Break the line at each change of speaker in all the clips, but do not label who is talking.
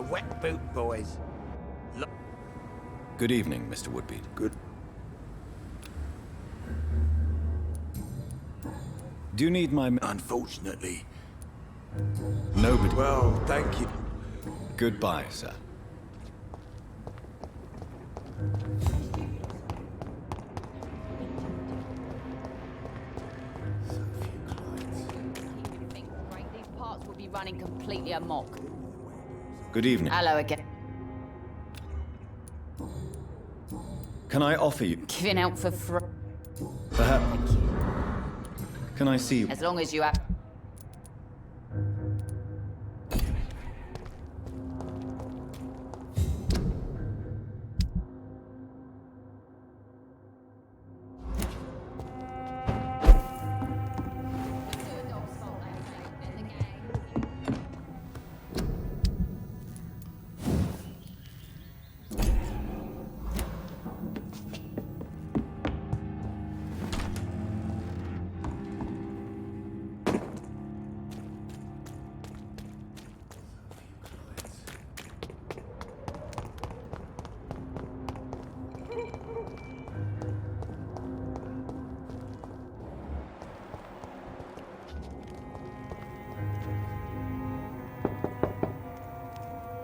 A wet boot, boys.
Good evening, Mr. Woodbeat.
Good.
Do you need my...
Unfortunately.
Nobody...
Well, thank you.
Goodbye, sir.
These parts will be running completely amok.
Good evening.
Hello again.
Can I offer you...
Giving out for free.
Perhaps...
Thank you.
Can I see you...
As long as you have...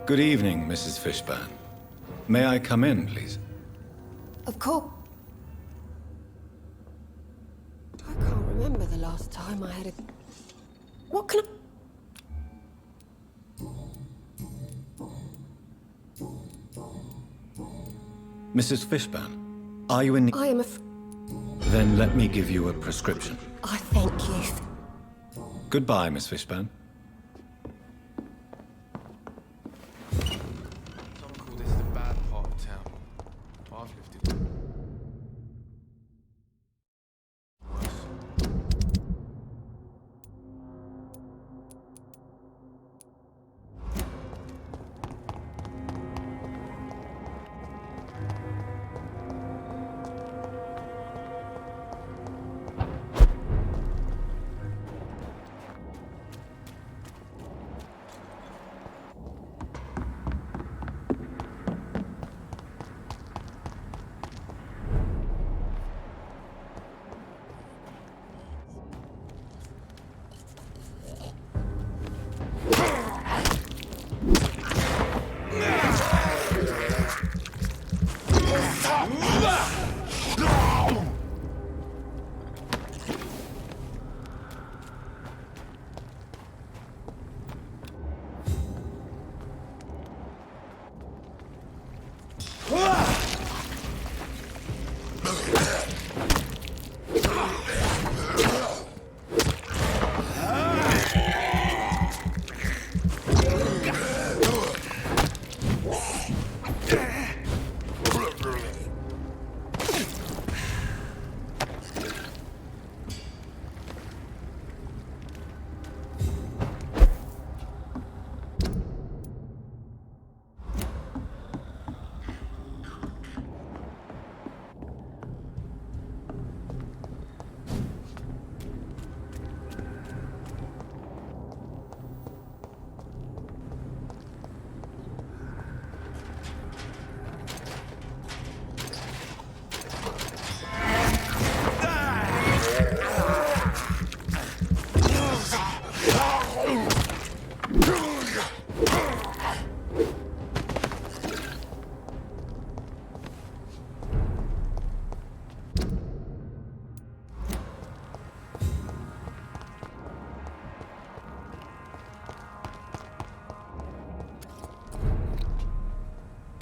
Good evening, Mrs. Fishburne. May I come in, please?
Of course. I can't remember the last time I had a... What can I...
Mrs. Fishburne, are you in...
I am a...
Then let me give you a prescription.
I thank you.
Goodbye, Miss Fishburne.
Some call this the bad part of town. I've lived it.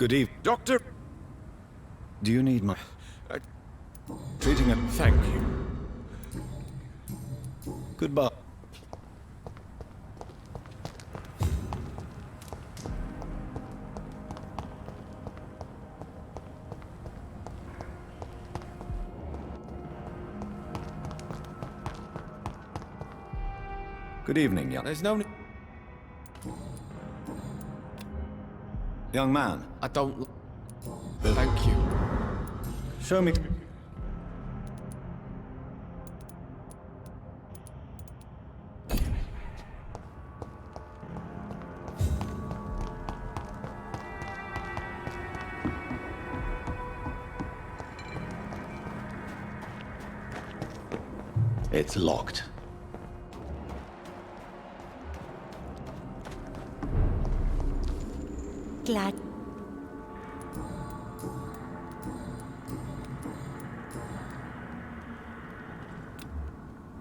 Good evening.
Doctor!
Do you need my...
I-
Treating him...
Thank you.
Goodbye. Good evening,
There's no need.
young man.
I don't... Thank you.
Show me... It's locked.
Glad.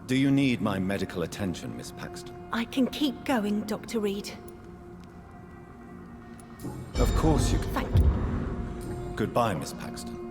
Do you need my medical attention, Miss Paxton?
I can keep going, Dr. Reed.
Of course you can.
Thank you.
Goodbye, Miss Paxton.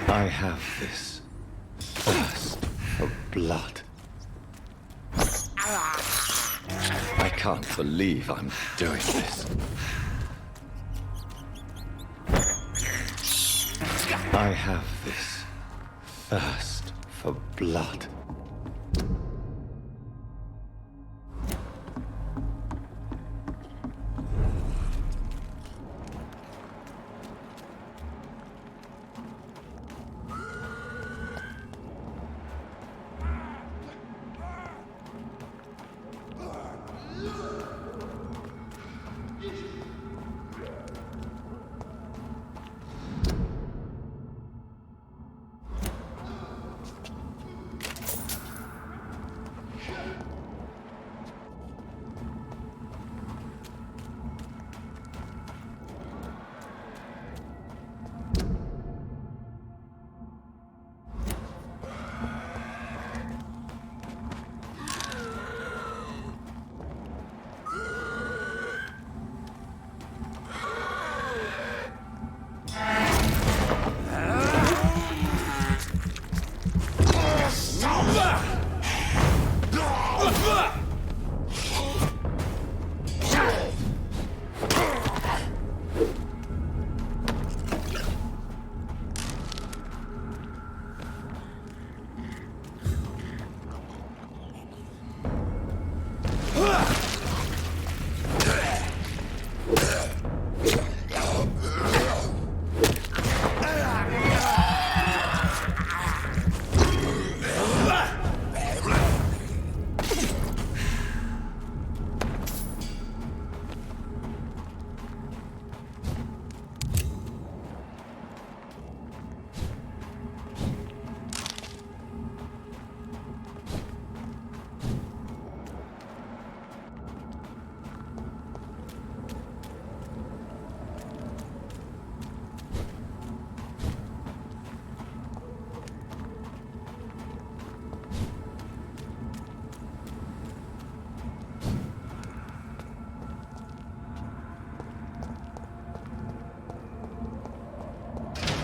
I have this thirst for blood. I can't believe I'm doing this. I have this thirst for blood.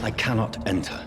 I cannot enter.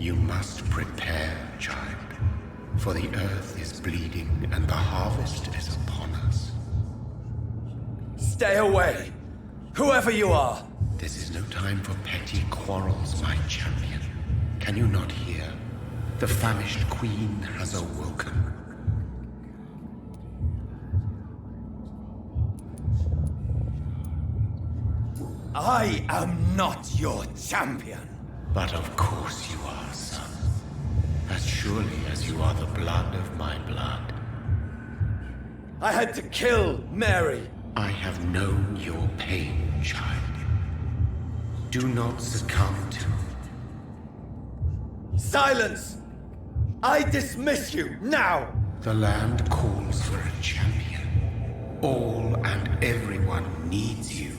You must prepare, child, for the earth is bleeding and the harvest is upon us.
Stay away! Whoever you are!
This is no time for petty quarrels, my champion. Can you not hear? The famished queen has awoken.
I am not your champion!
But of course you are, son. As surely as you are the blood of my blood.
I had to kill Mary!
I have known your pain, child. Do not succumb to...
Silence! I dismiss you, now!
The land calls for a champion. All and everyone needs you.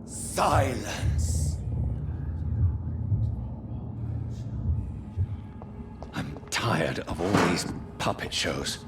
Silence!
I'm tired of all these puppet shows.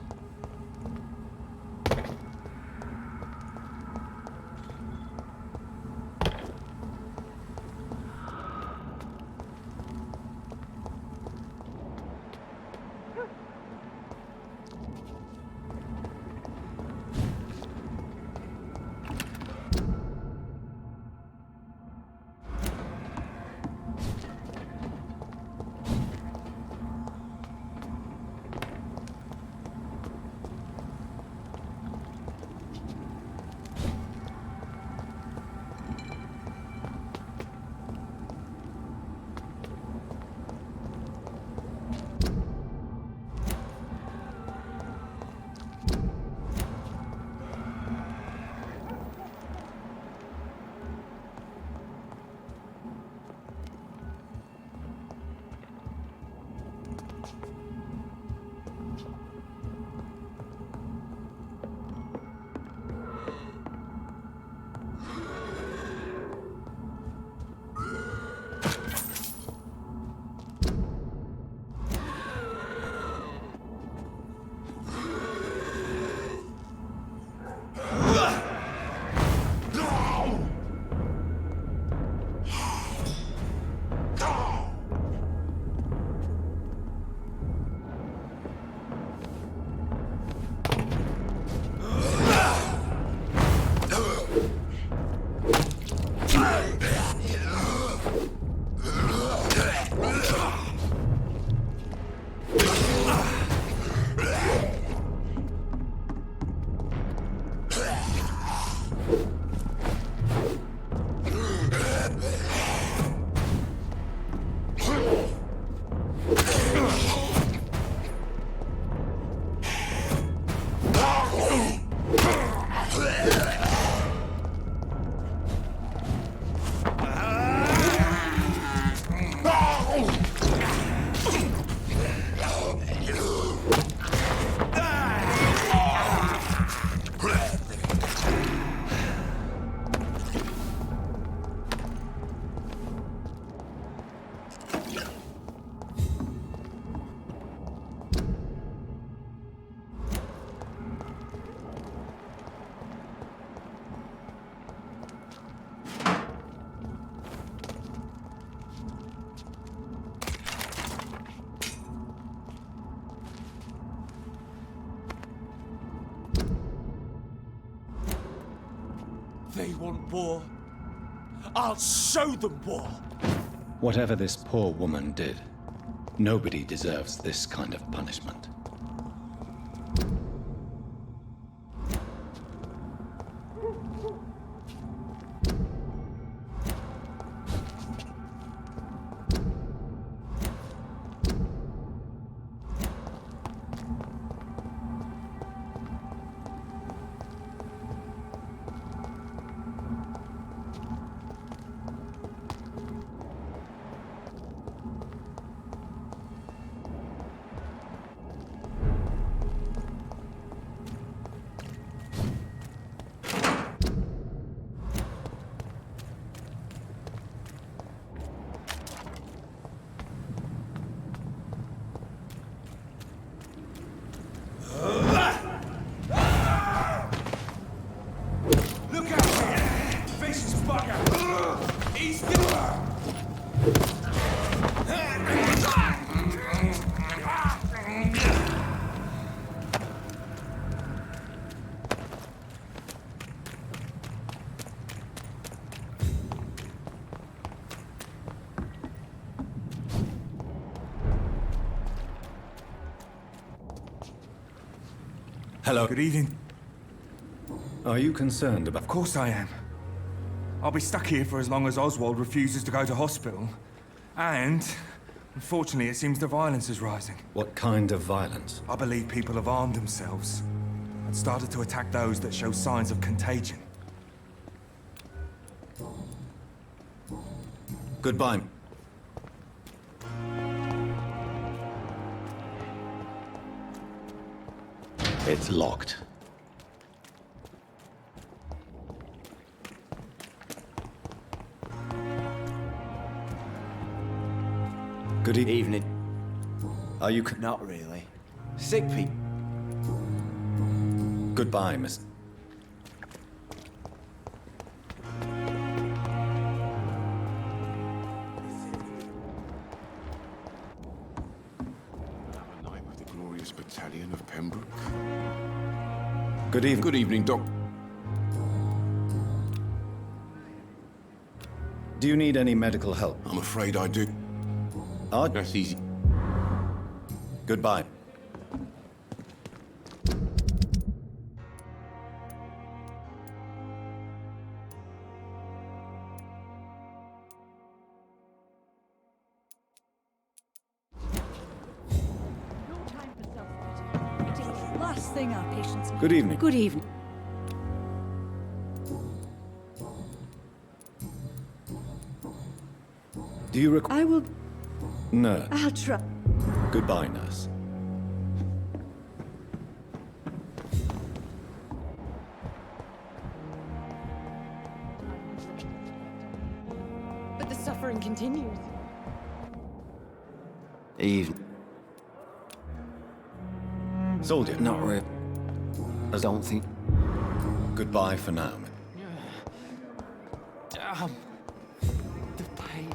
They want war. I'll show them war.
Whatever this poor woman did, nobody deserves this kind of punishment.
Look out here! Vicious bugger! He's still...
Hello.
Good evening.
Are you concerned about...
Of course I am. I'll be stuck here for as long as Oswald refuses to go to hospital. And, unfortunately, it seems the violence is rising.
What kind of violence?
I believe people have armed themselves and started to attack those that show signs of contagion.
Goodbye. It's locked. Good
Evening.
Are you...
Not really. Sick people.
Goodbye, Miss...
A night with the glorious battalion of Pembroke.
Good evening.
Good evening, Doc.
Do you need any medical help?
I'm afraid I do. That's easy.
Goodbye.
Last thing our patients.
Good evening.
Good evening.
Do you require...
I will.
Nurse.
I'll try.
Goodbye, nurse.
But the suffering continues.
Eve.
Soldier.
Not really. I don't think...
Goodbye for now.
Damn. The pain.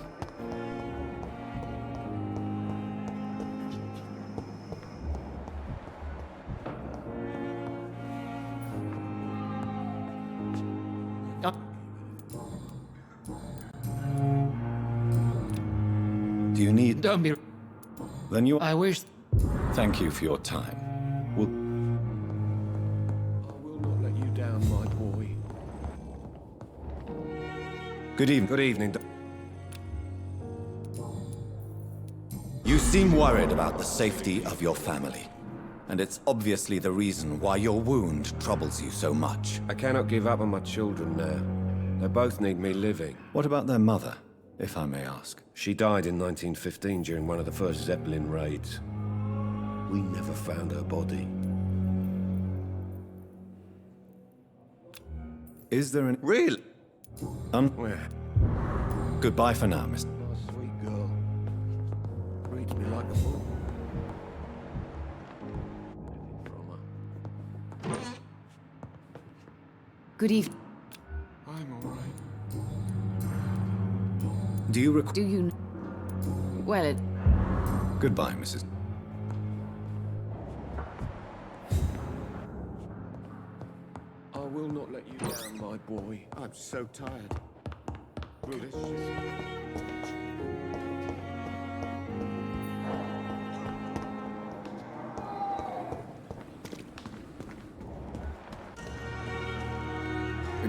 Do you need...
Don't be...
Then you...
I wish...
Thank you for your time. We'll...
I will not let you down, my boy.
Good evening.
Good evening.
You seem worried about the safety of your family.
and it's obviously the reason why your wound troubles you so much.
I cannot give up on my children now. They both need me living.
What about their mother, if I may ask?
She died in 1915 during one of the first Zeppelin raids. We never found her body.
Is there an...
Really? Where?
Goodbye for now, Mr.
Oh, sweet girl. Reads me like a book.
Good evening.
I'm alright.
Do you recall...
Do you... Well, it...
Goodbye, Mrs.
I will not let you down, my boy.
I'm so tired. Will this ship...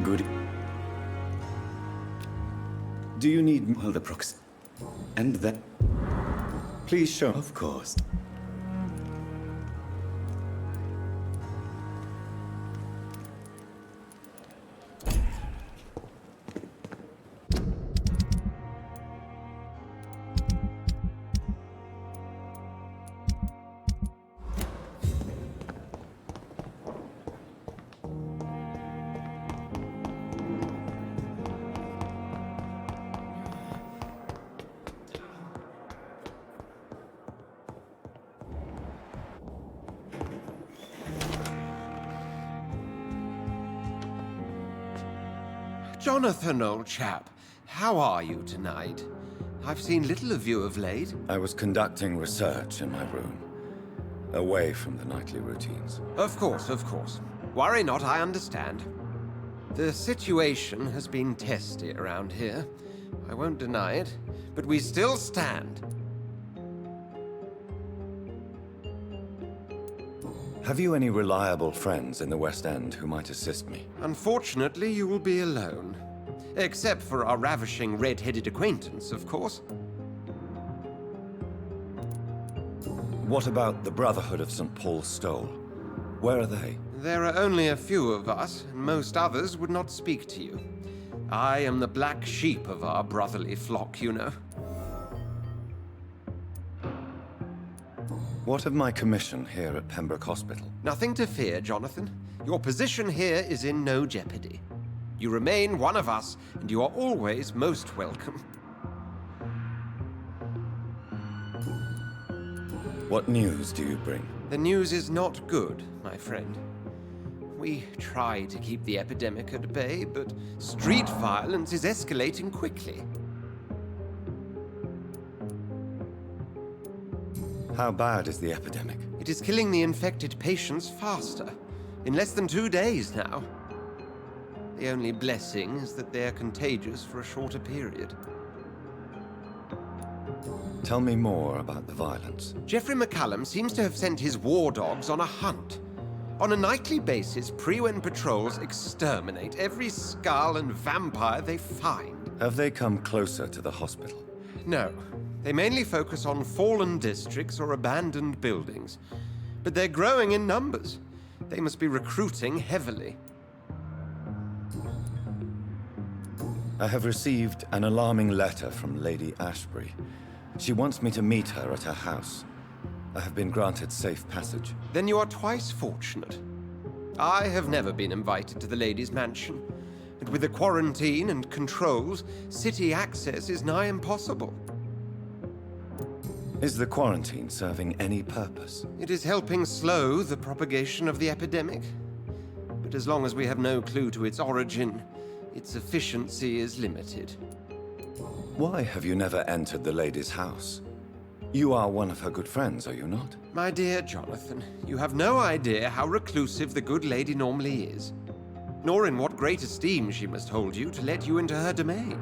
Good... Do you need...
Well, the proxy. And that...
Please show...
Of course.
Jonathan, old chap, how are you tonight? I've seen little of you of late.
I was conducting research in my room, away from the nightly routines.
Of course, of course. Worry not, I understand. The situation has been testy around here. I won't deny it, but we still stand.
Have you any reliable friends in the West End who might assist me?
Unfortunately, you will be alone. Except for our ravishing red-headed acquaintance, of course.
What about the Brotherhood of St. Paul's Stole? Where are they?
There are only a few of us, and most others would not speak to you. I am the black sheep of our brotherly flock, you know.
What of my commission here at Pembroke Hospital?
Nothing to fear, Jonathan. Your position here is in no jeopardy. You remain one of us, and you are always most welcome.
What news do you bring?
The news is not good, my friend. We try to keep the epidemic at bay, but street violence is escalating quickly.
How bad is the epidemic?
It is killing the infected patients faster. In less than 2 days now. The only blessing is that they are contagious for a shorter period.
Tell me more about the violence.
Geoffrey McCallum seems to have sent his war dogs on a hunt. On a nightly basis, Pre-Wen patrols exterminate every skull and vampire they find.
Have they come closer to the hospital?
No. They mainly focus on fallen districts or abandoned buildings. But they're growing in numbers. They must be recruiting heavily.
I have received an alarming letter from Lady Ashbury. She wants me to meet her at her house. I have been granted safe passage.
Then you are twice fortunate. I have never been invited to the lady's mansion. And with the quarantine and controls, city access is nigh impossible.
Is the quarantine serving any purpose?
It is helping slow the propagation of the epidemic. But as long as we have no clue to its origin, its efficiency is limited.
Why have you never entered the lady's house? You are one of her good friends, are you not?
My dear Jonathan, you have no idea how reclusive the good lady normally is, nor in what great esteem she must hold you to let you into her domain.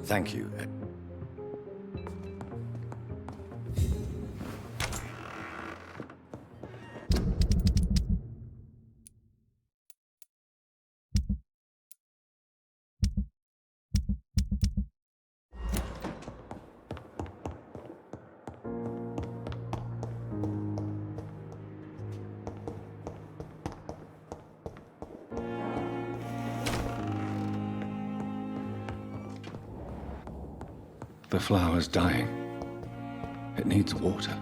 Thank you. The flower's dying. It needs water.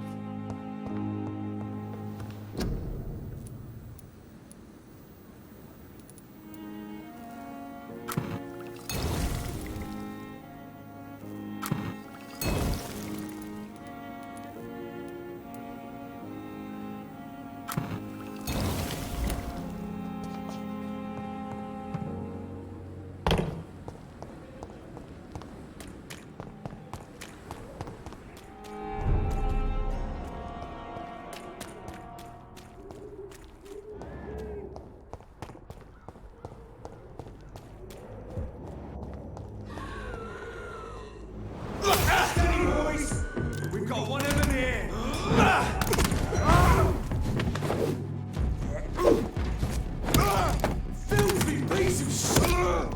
Steady, boys! We've got one of them here! Filthy piece of shit!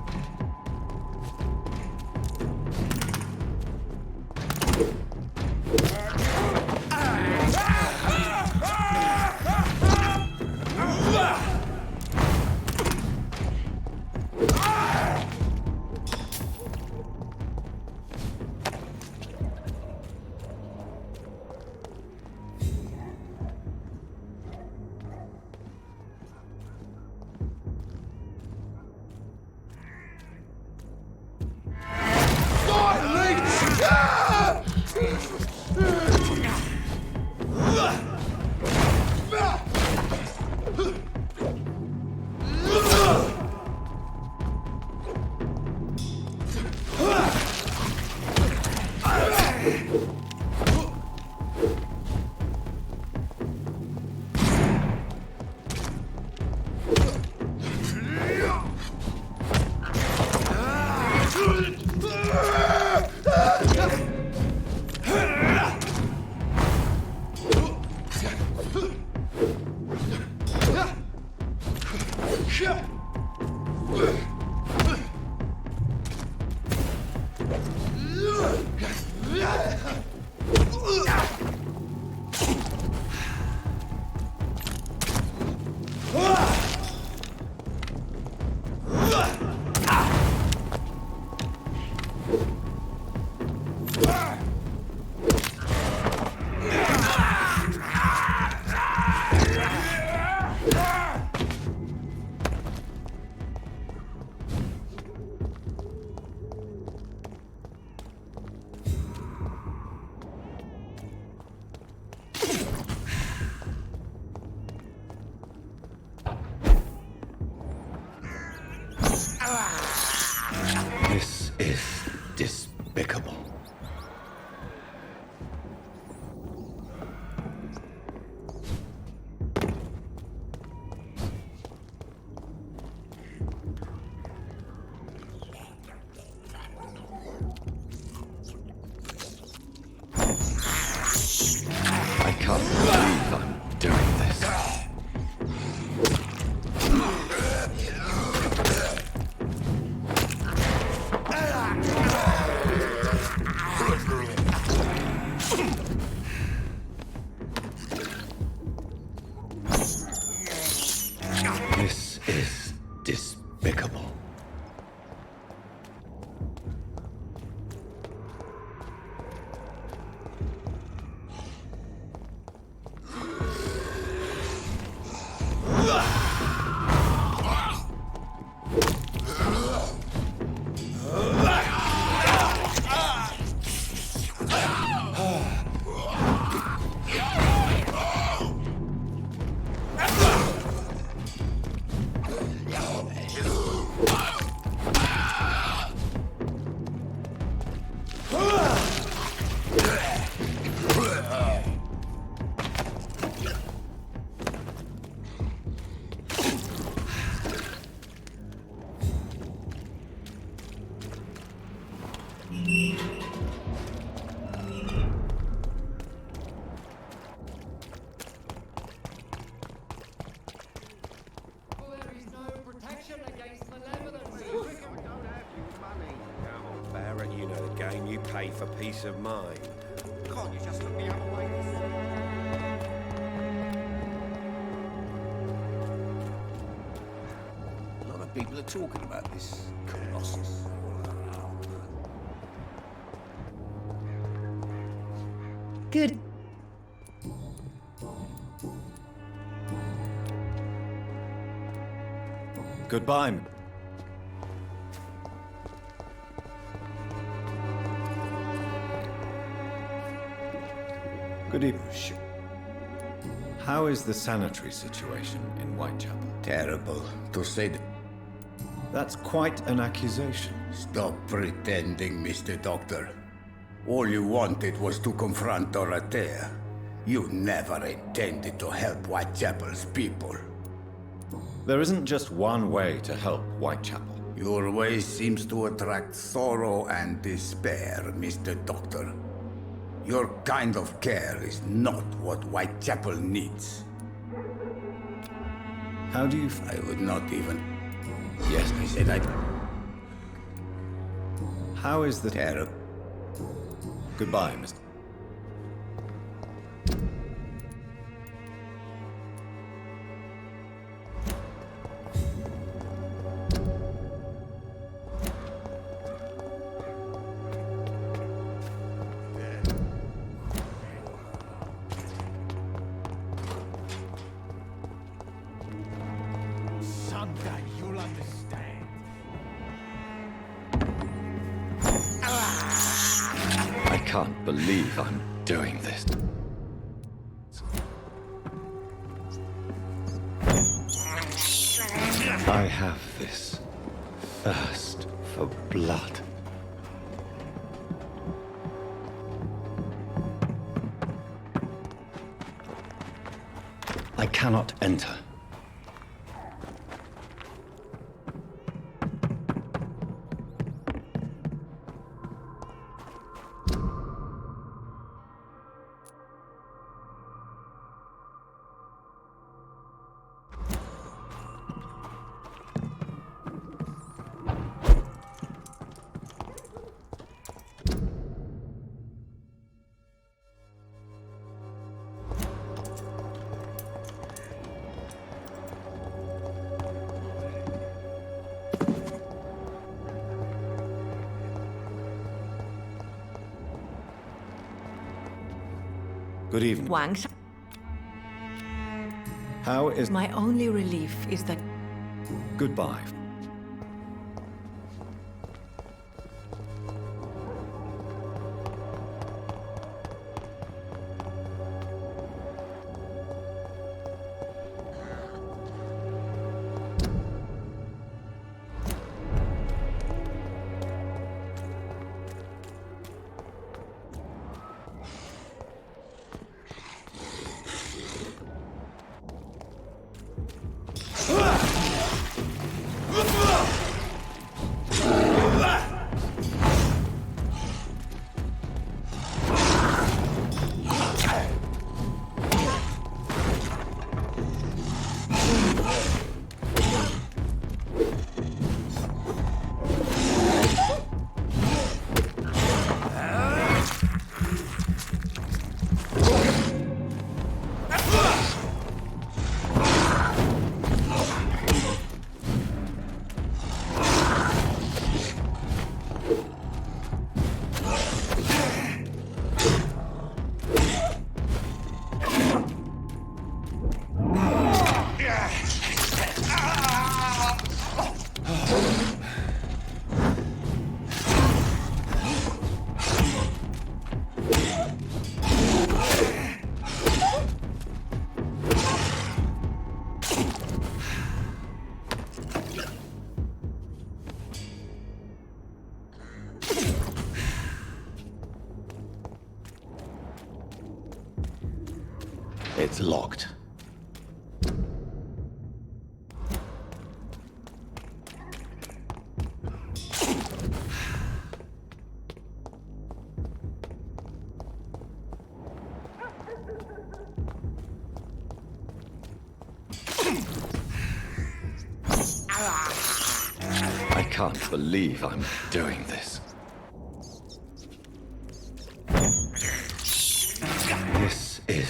This is despicable. I can't believe I'm doing this. This is despicable.
Barrett, you know the game. You pay for peace of mind. Can't you just look the other way?
A lot of people are talking about this Colossus.
Good.
Goodbye. Good evening. How is the sanitary situation in Whitechapel?
Terrible, to say the...
That's quite an accusation.
Stop pretending, Mr. Doctor. All you wanted was to confront Dorothea. You never intended to help Whitechapel's people.
There isn't just one way to help Whitechapel.
Your way seems to attract sorrow and despair, Mr. Doctor. Your kind of care is not what Whitechapel needs.
How do you...
I would not even... Yes, I said I'd...
How is the...
Terrible.
Goodbye, Mr.
Someday you'll understand.
I can't believe I'm doing this. I have this thirst for blood. I cannot enter. Good evening.
Wang.
How is...
My only relief is that
Goodbye. It's locked. I can't believe I'm doing this. This is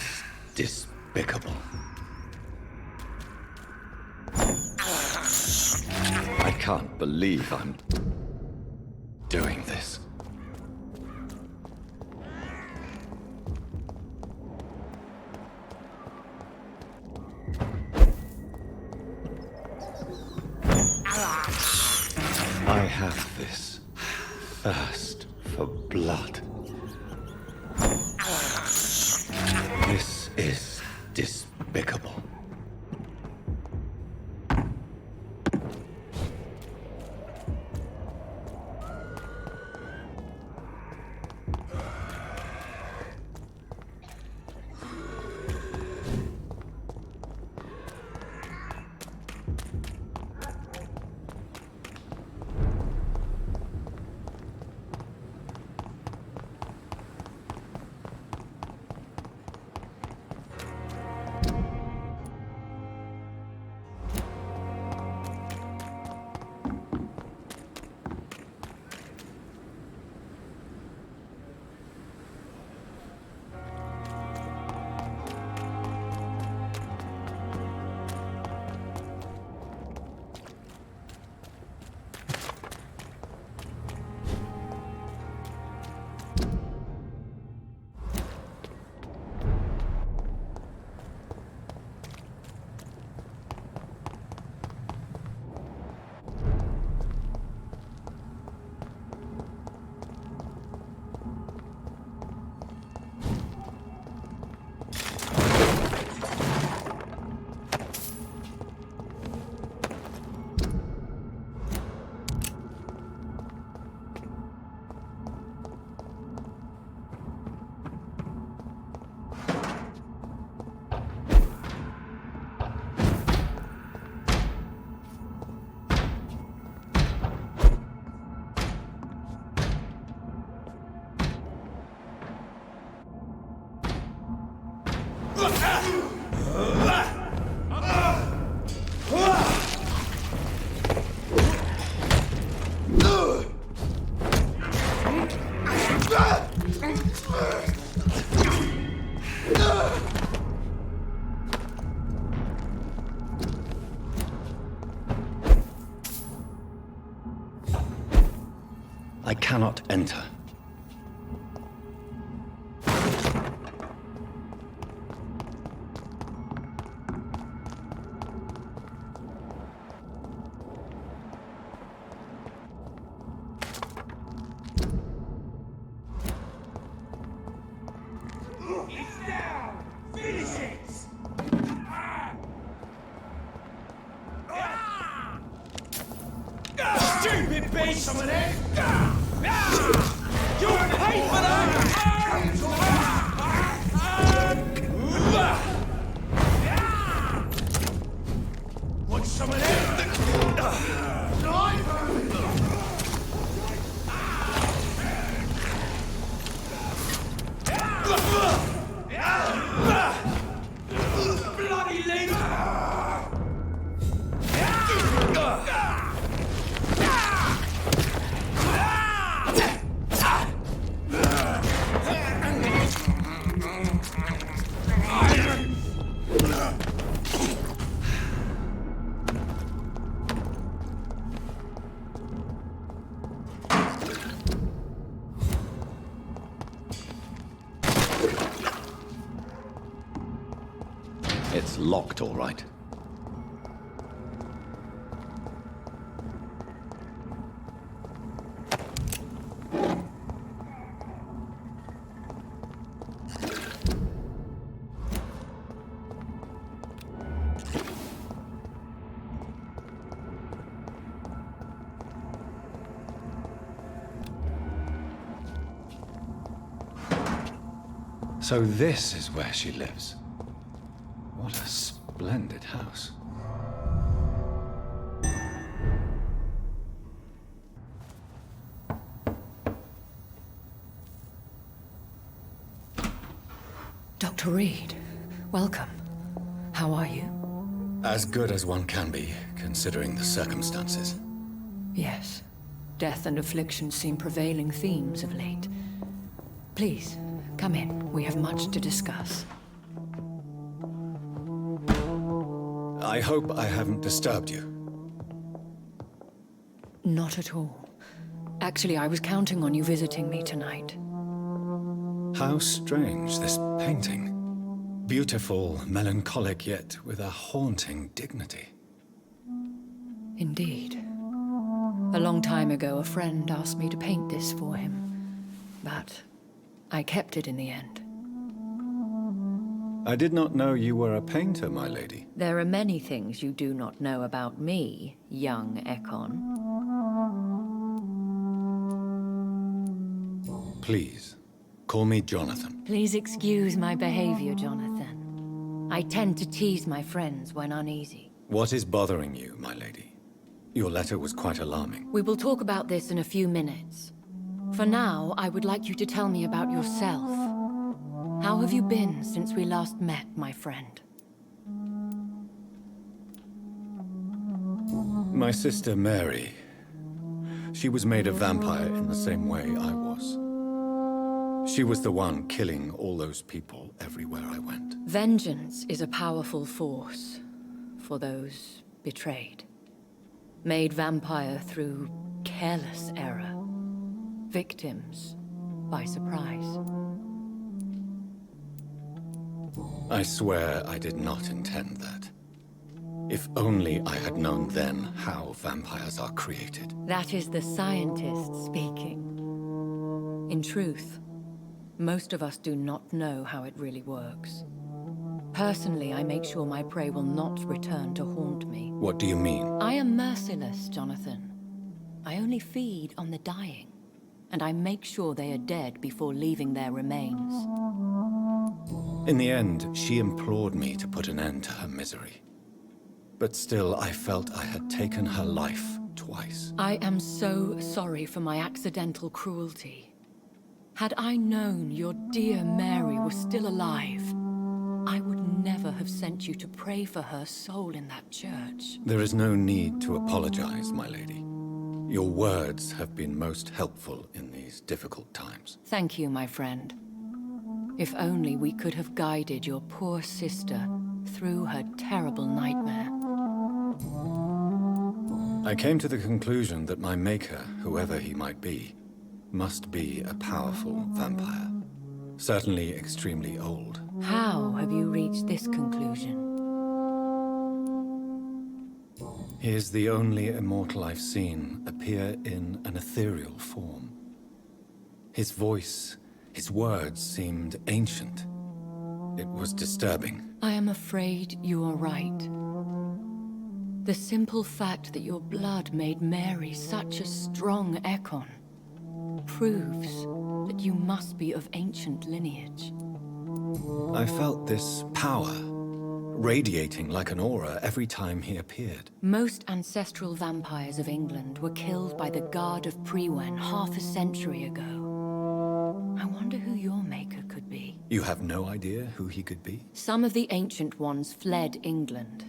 despicable. I can't believe I'm doing this. have this thirst for blood. This is despicable. I cannot enter.
It's down! Finish it! Stupid bitch! Someone there! You'll pay for that! Want some of that? Bloody lady!
It's locked, all right. So this is where she lives. What a splendid house.
Dr. Reed, welcome. How are you?
As good as one can be, considering the circumstances.
Yes. Death and affliction seem prevailing themes of late. Please, come in. We have much to discuss.
I hope I haven't disturbed you.
Not at all. Actually, I was counting on you visiting me tonight.
How strange, this painting. Beautiful, melancholic, yet with a haunting dignity.
Indeed. A long time ago, a friend asked me to paint this for him, but I kept it in the end.
I did not know you were a painter, my lady.
There are many things you do not know about me, young Ekon.
Please, call me Jonathan.
Please excuse my behavior, Jonathan. I tend to tease my friends when uneasy.
What is bothering you, my lady? Your letter was quite alarming.
We will talk about this in a few minutes. For now, I would like you to tell me about yourself. How have you been since we last met, my friend?
My sister Mary. She was made a vampire in the same way I was. She was the one killing all those people everywhere I went.
Vengeance is a powerful force for those betrayed. Made vampire through careless error. Victims by surprise.
I swear I did not intend that. If only I had known then how vampires are created.
That is the scientist speaking. In truth, most of us do not know how it really works. Personally, I make sure my prey will not return to haunt me.
What do you mean?
I am merciless, Jonathan. I only feed on the dying, and I make sure they are dead before leaving their remains.
In the end, she implored me to put an end to her misery. But still, I felt I had taken her life twice.
I am so sorry for my accidental cruelty. Had I known your dear Mary was still alive, I would never have sent you to pray for her soul in that church.
There is no need to apologize, my lady. Your words have been most helpful in these difficult times.
Thank you, my friend. If only we could have guided your poor sister through her terrible nightmare.
I came to the conclusion that my maker, whoever he might be, must be a powerful vampire. Certainly extremely old.
How have you reached this conclusion?
He is the only immortal I've seen appear in an ethereal form. His voice, his words seemed ancient. It was disturbing.
I am afraid you are right. The simple fact that your blood made Mary such a strong Ekon proves that you must be of ancient lineage.
I felt this power, radiating like an aura every time he appeared.
Most ancestral vampires of England were killed by the Guard of Priwen half a century ago. I wonder who your maker could be.
You have no idea who he could be?
Some of the ancient ones fled England.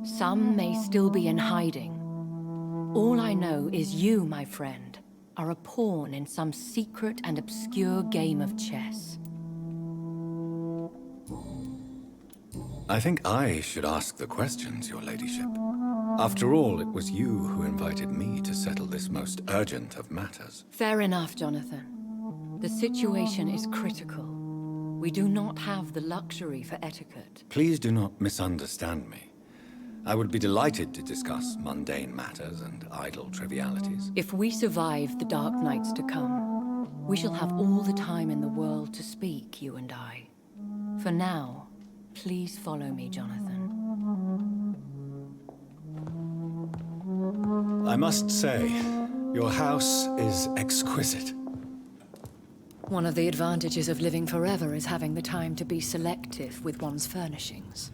Some may still be in hiding. All I know is you, my friend, are a pawn in some secret and obscure game of chess.
I think I should ask the questions, your ladyship. After all, it was you who invited me to settle this most urgent of matters.
Fair enough, Jonathan. The situation is critical. We do not have the luxury for etiquette.
Please do not misunderstand me. I would be delighted to discuss mundane matters and idle trivialities.
If we survive the dark nights to come, we shall have all the time in the world to speak, you and I. For now, please follow me, Jonathan.
I must say, your house is exquisite.
One of the advantages of living forever is having the time to be selective with one's furnishings.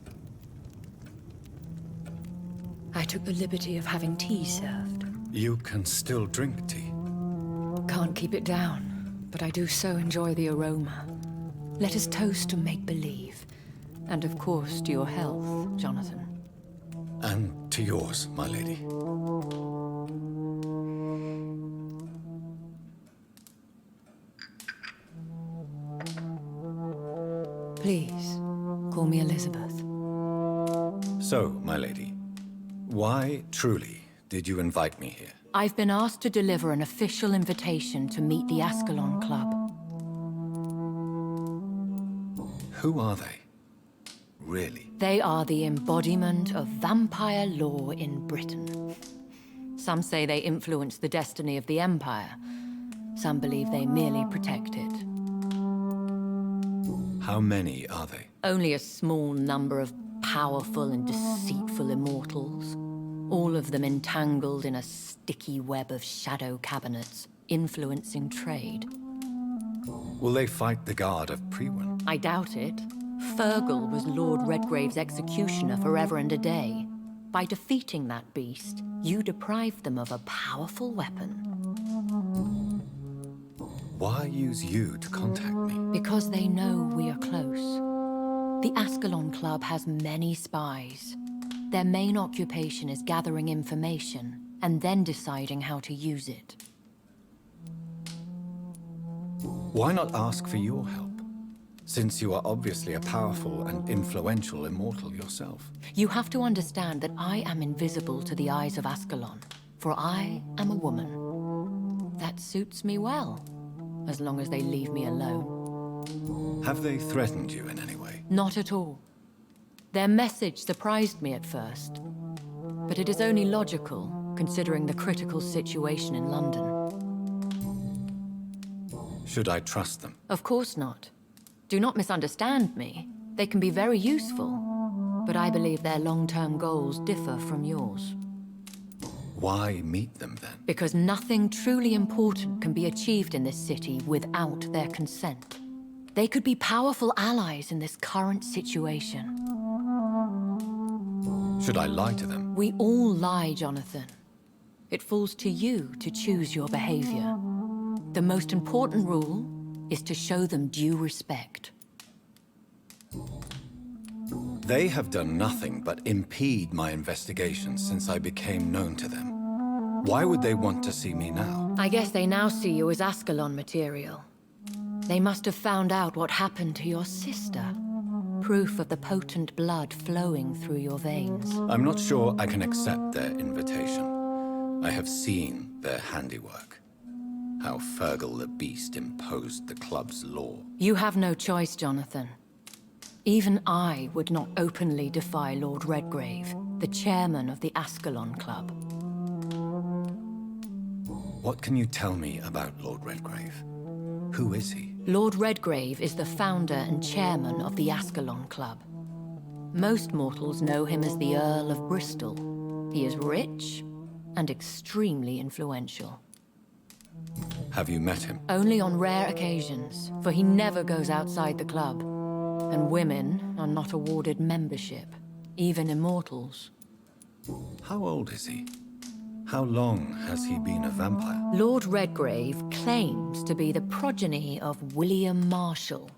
I took the liberty of having tea served.
You can still drink tea.
Can't keep it down, but I do so enjoy the aroma. Let us toast to make-believe. And of course, to your health, Jonathan.
And to yours, my lady.
Please, call me Elizabeth.
So, my lady, why, truly, did you invite me here?
I've been asked to deliver an official invitation to meet the Ascalon Club.
Who are they? Really?
They are the embodiment of vampire law in Britain. Some say they influence the destiny of the Empire. Some believe they merely protect it.
How many are they?
Only a small number of powerful and deceitful immortals. All of them entangled in a sticky web of shadow cabinets, influencing trade.
Will they fight the Guard of Priwen?
I doubt it. Fergal was Lord Redgrave's executioner forever and a day. By defeating that beast, you deprived them of a powerful weapon.
Why use you to contact me?
Because they know we are close. The Ascalon Club has many spies. Their main occupation is gathering information and then deciding how to use it.
Why not ask for your help? Since you are obviously a powerful and influential immortal yourself.
You have to understand that I am invisible to the eyes of Ascalon, for I am a woman. That suits me well, as long as they leave me alone.
Have they threatened you in any way?
Not at all. Their message surprised me at first, but it is only logical, considering the critical situation in London.
Should I trust them?
Of course not. Do not misunderstand me. They can be very useful, but I believe their long-term goals differ from yours.
Why meet them then?
Because nothing truly important can be achieved in this city without their consent. They could be powerful allies in this current situation.
Should I lie to them?
We all lie, Jonathan. It falls to you to choose your behavior. The most important rule is to show them due respect.
They have done nothing but impede my investigations since I became known to them. Why would they want to see me now?
I guess they now see you as Ascalon material. They must have found out what happened to your sister. Proof of the potent blood flowing through your veins.
I'm not sure I can accept their invitation. I have seen their handiwork. How Fergal the Beast imposed the club's law.
You have no choice, Jonathan. Even I would not openly defy Lord Redgrave, the chairman of the Ascalon Club.
What can you tell me about Lord Redgrave? Who is he?
Lord Redgrave is the founder and chairman of the Ascalon Club. Most mortals know him as the Earl of Bristol. He is rich and extremely influential.
Have you met him?
Only on rare occasions, for he never goes outside the club. And women are not awarded membership, even immortals.
How old is he? How long has he been a vampire?
Lord Redgrave claims to be the progeny of William Marshall,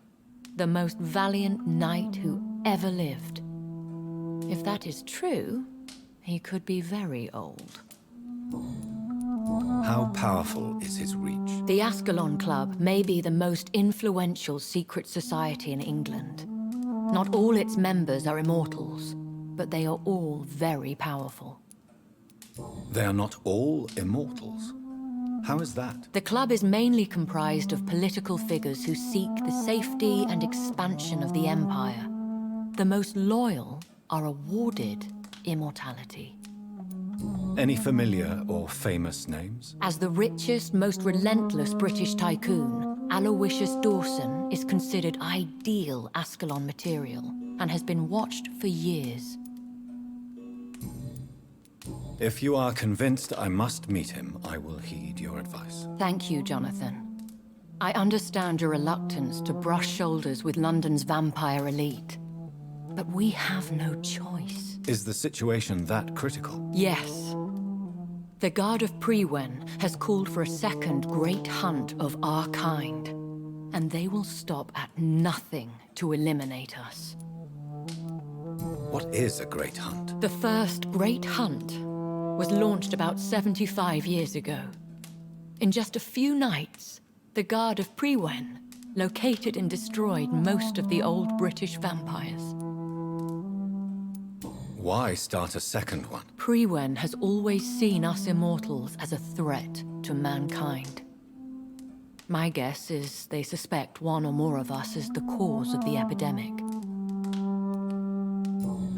the most valiant knight who ever lived. If that is true, he could be very old.
How powerful is his reach?
The Ascalon Club may be the most influential secret society in England. Not all its members are immortals, but they are all very powerful.
They are not all immortals. How is that?
The club is mainly comprised of political figures who seek the safety and expansion of the Empire. The most loyal are awarded immortality.
Any familiar or famous names?
As the richest, most relentless British tycoon, Aloysius Dawson is considered ideal Ascalon material and has been watched for years.
If you are convinced I must meet him, I will heed your advice.
Thank you, Jonathan. I understand your reluctance to brush shoulders with London's vampire elite, but we have no choice.
Is the situation that critical?
Yes. The Guard of Priwen has called for a second great hunt of our kind, and they will stop at nothing to eliminate us.
What is a great hunt?
The first great hunt was launched about 75 years ago. In just a few nights, the Guard of Priwen located and destroyed most of the old British vampires.
Why start a second one?
Priwen has always seen us immortals as a threat to mankind. My guess is they suspect one or more of us is the cause of the epidemic.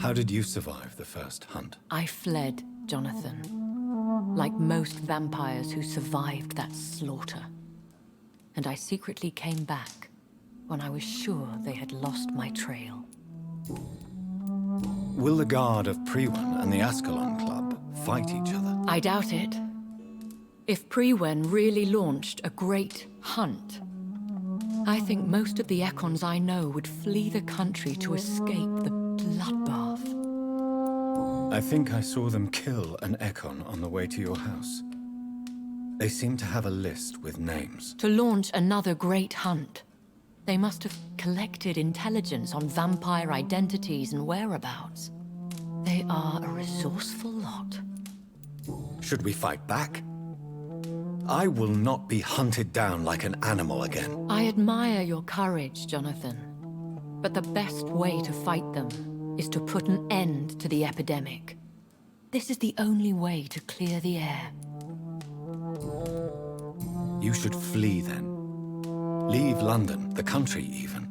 How did you survive the first hunt?
I fled, Jonathan. like most vampires who survived that slaughter. And I secretly came back when I was sure they had lost my trail.
Will the Guard of Priwen and the Ascalon Club fight each other?
I doubt it. If Priwen really launched a great hunt, I think most of the Ekons I know would flee the country to escape the bloodbath.
I think I saw them kill an Ekon on the way to your house. They seem to have a list with names.
To launch another great hunt, they must have collected intelligence on vampire identities and whereabouts. They are a resourceful lot.
Should we fight back? I will not be hunted down like an animal again.
I admire your courage, Jonathan. But the best way to fight them is to put an end to the epidemic. This is the only way to clear the air.
You should flee then. Leave London, the country even.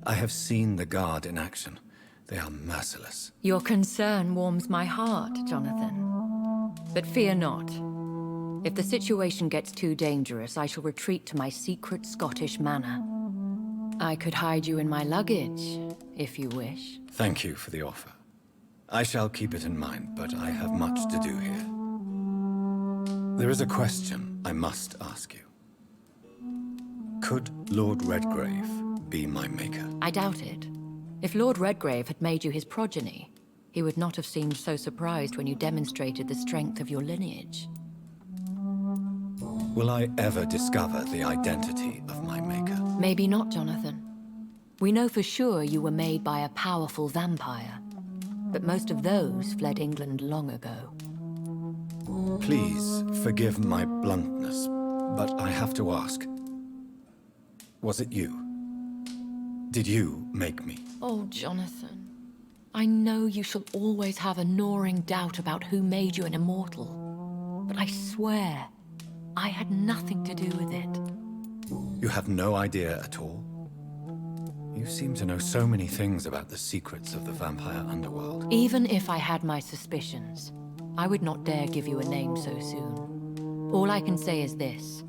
I have seen the Guard in action. They are merciless.
Your concern warms my heart, Jonathan. But fear not. If the situation gets too dangerous, I shall retreat to my secret Scottish manor. I could hide you in my luggage, if you wish.
Thank you for the offer. I shall keep it in mind, but I have much to do here. There is a question I must ask you. Could Lord Redgrave be my maker?
I doubt it. If Lord Redgrave had made you his progeny, he would not have seemed so surprised when you demonstrated the strength of your lineage.
Will I ever discover the identity of my maker?
Maybe not, Jonathan. We know for sure you were made by a powerful vampire, but most of those fled England long ago.
Please forgive my bluntness, but I have to ask. Was it you? Did you make me?
Oh, Jonathan. I know you shall always have a gnawing doubt about who made you an immortal, but I swear, I had nothing to do with it.
You have no idea at all? You seem to know so many things about the secrets of the vampire underworld.
Even if I had my suspicions, I would not dare give you a name so soon. All I can say is this.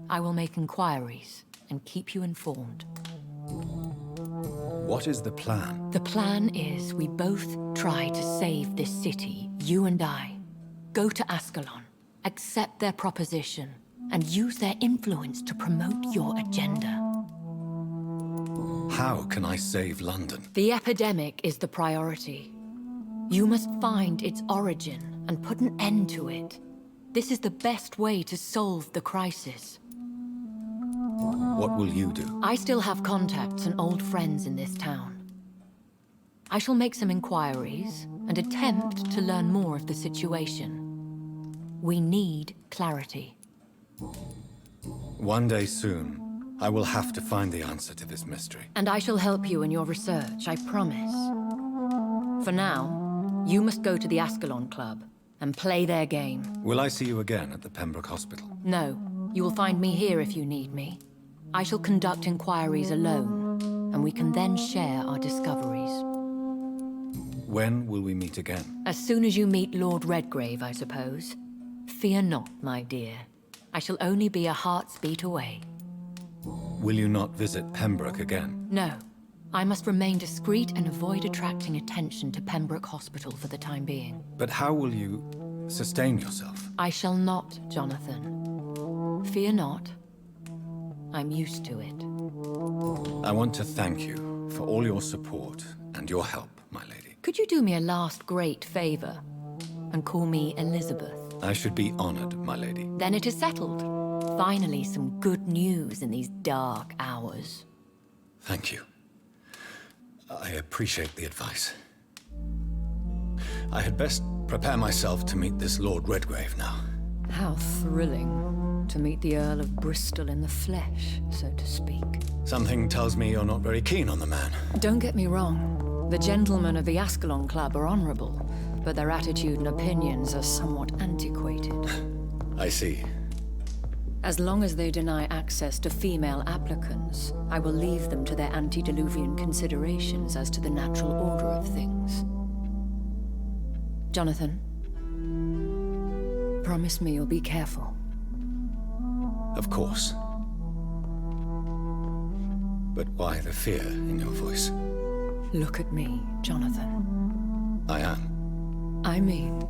I will make inquiries and keep you informed.
What is the plan?
The plan is we both try to save this city, you and I. Go to Ascalon, accept their proposition, and use their influence to promote your agenda.
How can I save London?
The epidemic is the priority. You must find its origin and put an end to it. This is the best way to solve the crisis.
What will you do?
I still have contacts and old friends in this town. I shall make some inquiries and attempt to learn more of the situation. We need clarity.
One day soon, I will have to find the answer to this mystery.
And I shall help you in your research, I promise. For now, you must go to the Ascalon Club and play their game.
Will I see you again at the Pembroke Hospital?
No, you will find me here if you need me. I shall conduct inquiries alone, and we can then share our discoveries.
When will we meet again?
As soon as you meet Lord Redgrave, I suppose. Fear not, my dear. I shall only be a heart's beat away.
Will you not visit Pembroke again?
No. I must remain discreet and avoid attracting attention to Pembroke Hospital for the time being.
But how will you sustain yourself?
I shall not, Jonathan. Fear not. I'm used to it.
I want to thank you for all your support and your help, my lady.
Could you do me a last great favor and call me Elizabeth?
I should be honored, my lady.
Then it is settled. Finally, some good news in these dark hours.
Thank you. I appreciate the advice. I had best prepare myself to meet this Lord Redgrave now.
How thrilling to meet the Earl of Bristol in the flesh, so to speak.
Something tells me you're not very keen on the man.
Don't get me wrong. The gentlemen of the Ascalon Club are honorable, but their attitude and opinions are somewhat antiquated.
I see.
As long as they deny access to female applicants, I will leave them to their antediluvian considerations as to the natural order of things. Jonathan, Promise me you'll be careful.
Of course. But why the fear in your voice?
Look at me, Jonathan.
I am.
I mean,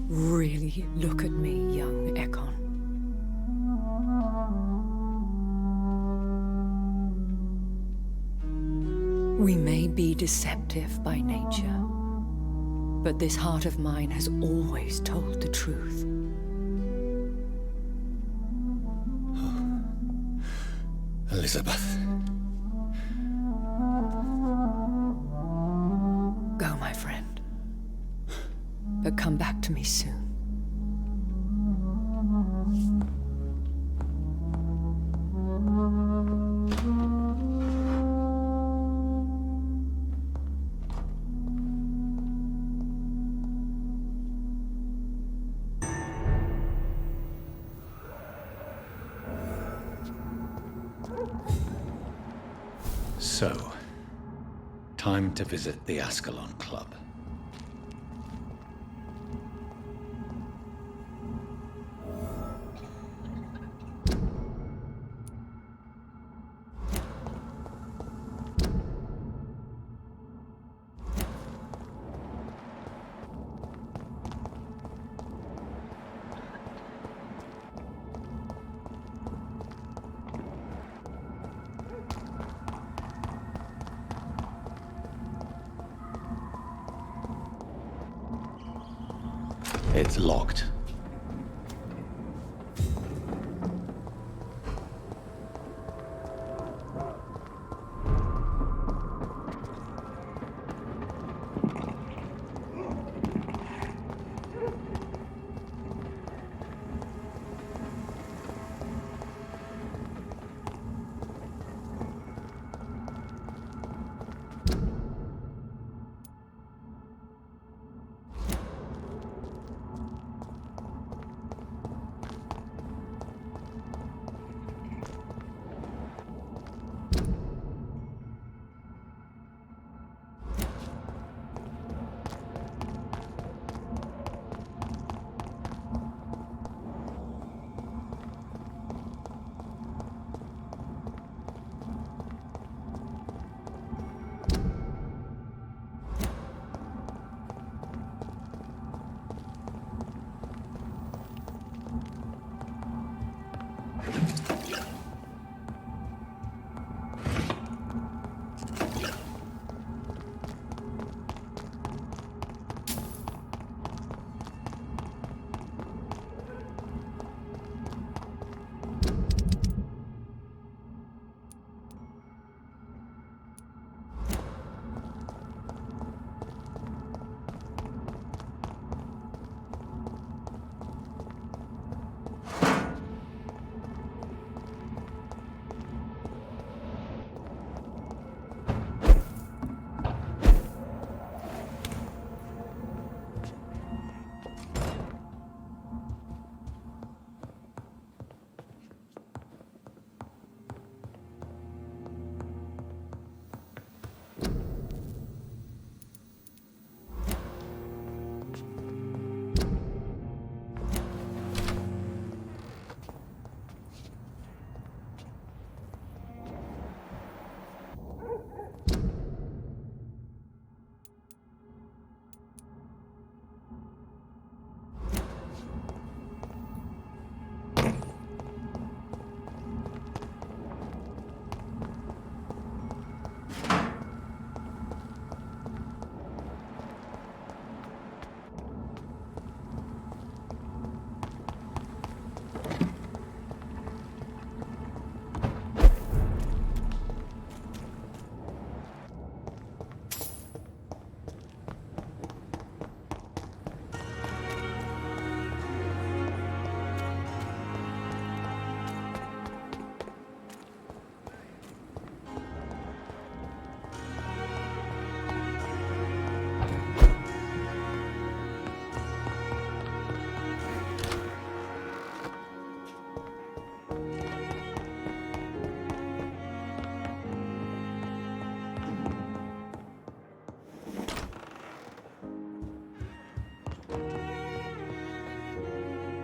really look at me, young Ekon. We may be deceptive by nature, but this heart of mine has always told the truth.
Elizabeth.
Go, my friend. But come back to me soon.
So, time to visit the Ascalon Club. It's locked.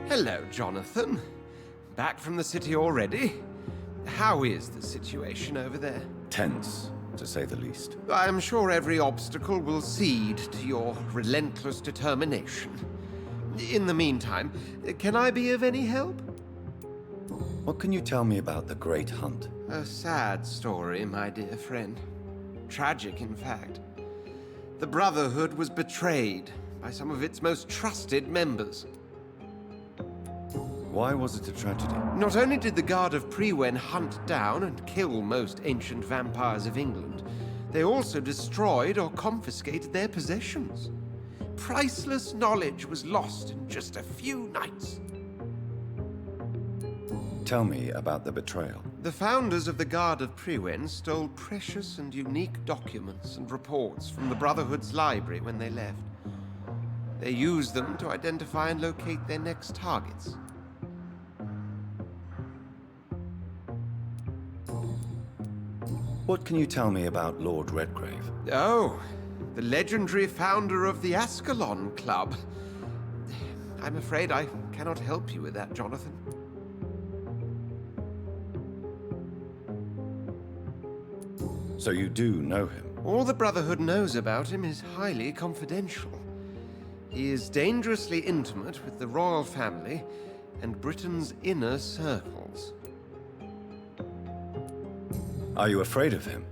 Hello, Jonathan. Back from the city already? How is the situation over there?
Tense, to say the least.
I'm sure every obstacle will cede to your relentless determination. In the meantime, can I be of any help?
What can you tell me about the Great Hunt?
A sad story, my dear friend. Tragic, in fact. The Brotherhood was betrayed by some of its most trusted members.
Why was it a tragedy?
Not only did the Guard of Prewen hunt down and kill most ancient vampires of England, they also destroyed or confiscated their possessions. Priceless knowledge was lost in just a few nights.
Tell me about the betrayal.
The founders of the Guard of Prewen stole precious and unique documents and reports from the Brotherhood's library when they left. They used them to identify and locate their next targets.
What can you tell me about Lord Redgrave?
Oh, the legendary founder of the Ascalon Club. I'm afraid I cannot help you with that, Jonathan.
So you do know him?
All the Brotherhood knows about him is highly confidential. He is dangerously intimate with the royal family and Britain's inner circles.
Are you afraid of him?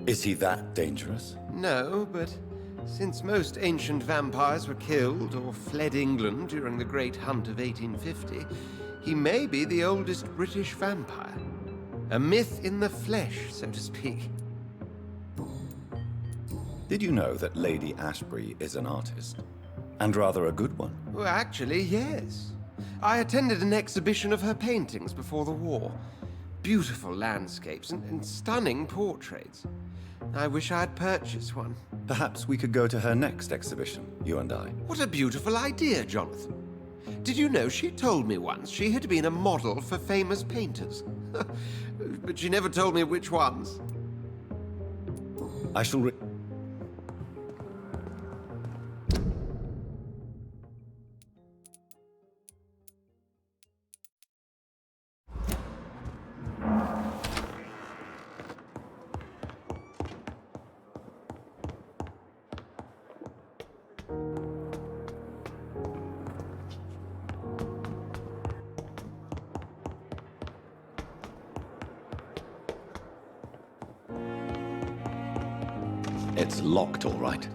Is he that dangerous?
No, but since most ancient vampires were killed or fled England during the Great Hunt of 1850, he may be the oldest British vampire. A myth in the flesh, so to speak.
Did you know that Lady Ashbury is an artist? And rather a good one?
Well, actually, yes. I attended an exhibition of her paintings before the war. Beautiful landscapes and stunning portraits. I wish I had purchased one.
Perhaps we could go to her next exhibition, you and I.
What a beautiful idea, Jonathan. Did you know she told me once she had been a model for famous painters? But she never told me which ones.
I shall
It's locked, all right.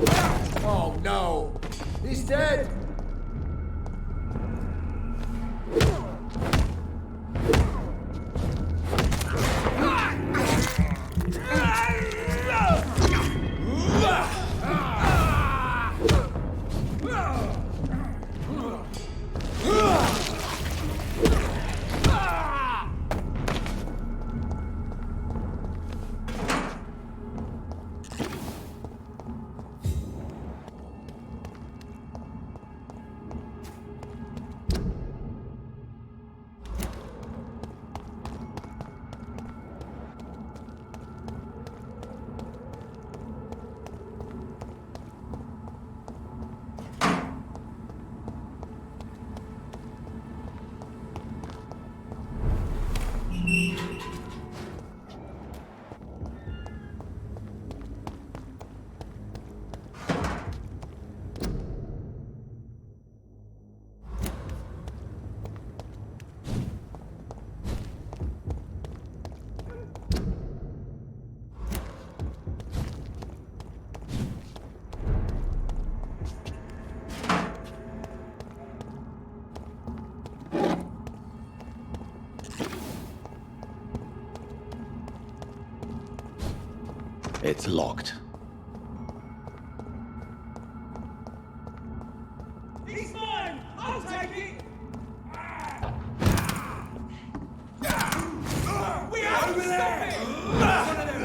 Oh no! He's dead!
It's locked.
He's mine! I'll take it! We have to stop it! One of them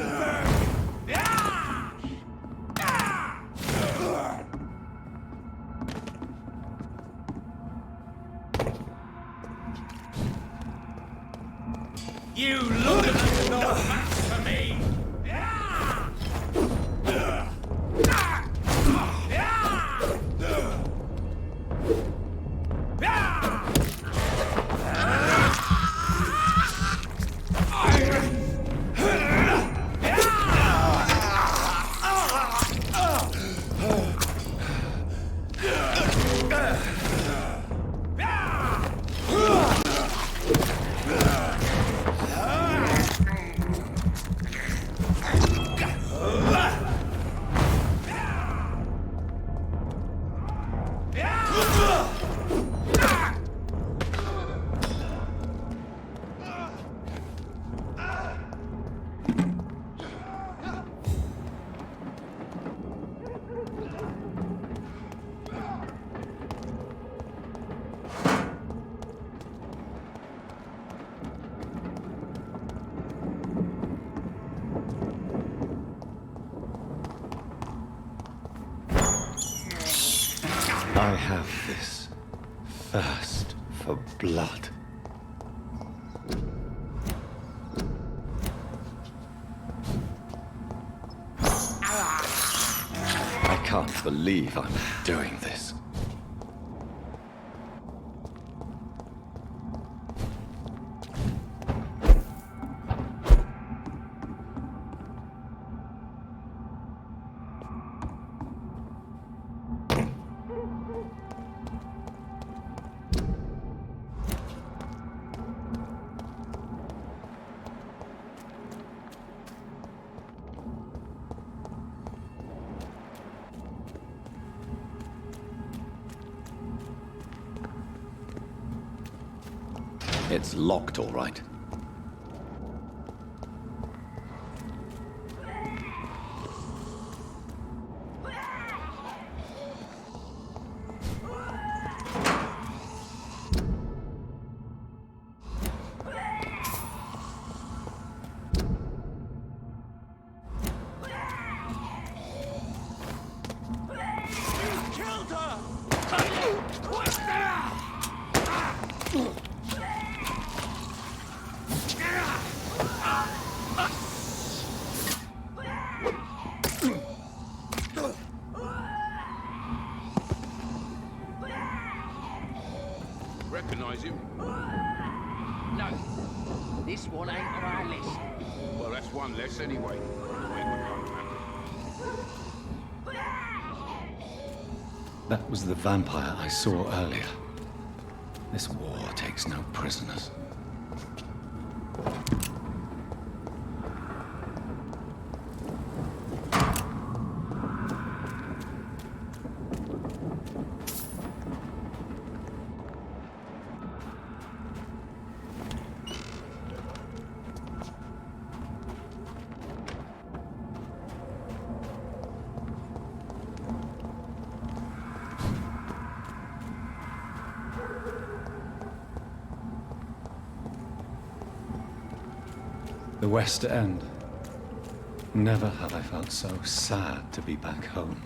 You look at the North match for me!
I have this thirst for blood. I can't believe I'm doing this. It's locked, all right.
Recognize him?
No. This one ain't on our list.
Well, that's one less anyway.
That was the vampire I saw earlier. This war takes no prisoners. West End. Never have I felt so sad to be back home.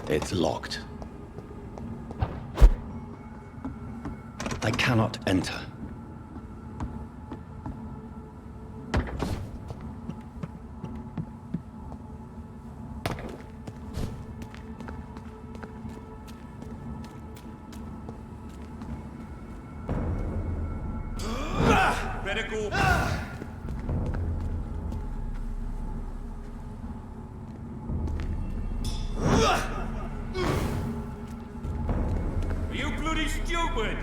It's locked. I cannot enter.
Better go. Are you bloody stupid?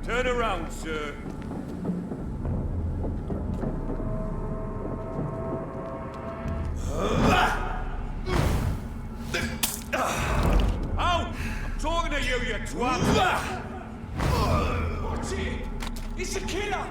Turn around, sir. Out! I'm talking to you, you twat! Watch it! It's a killer!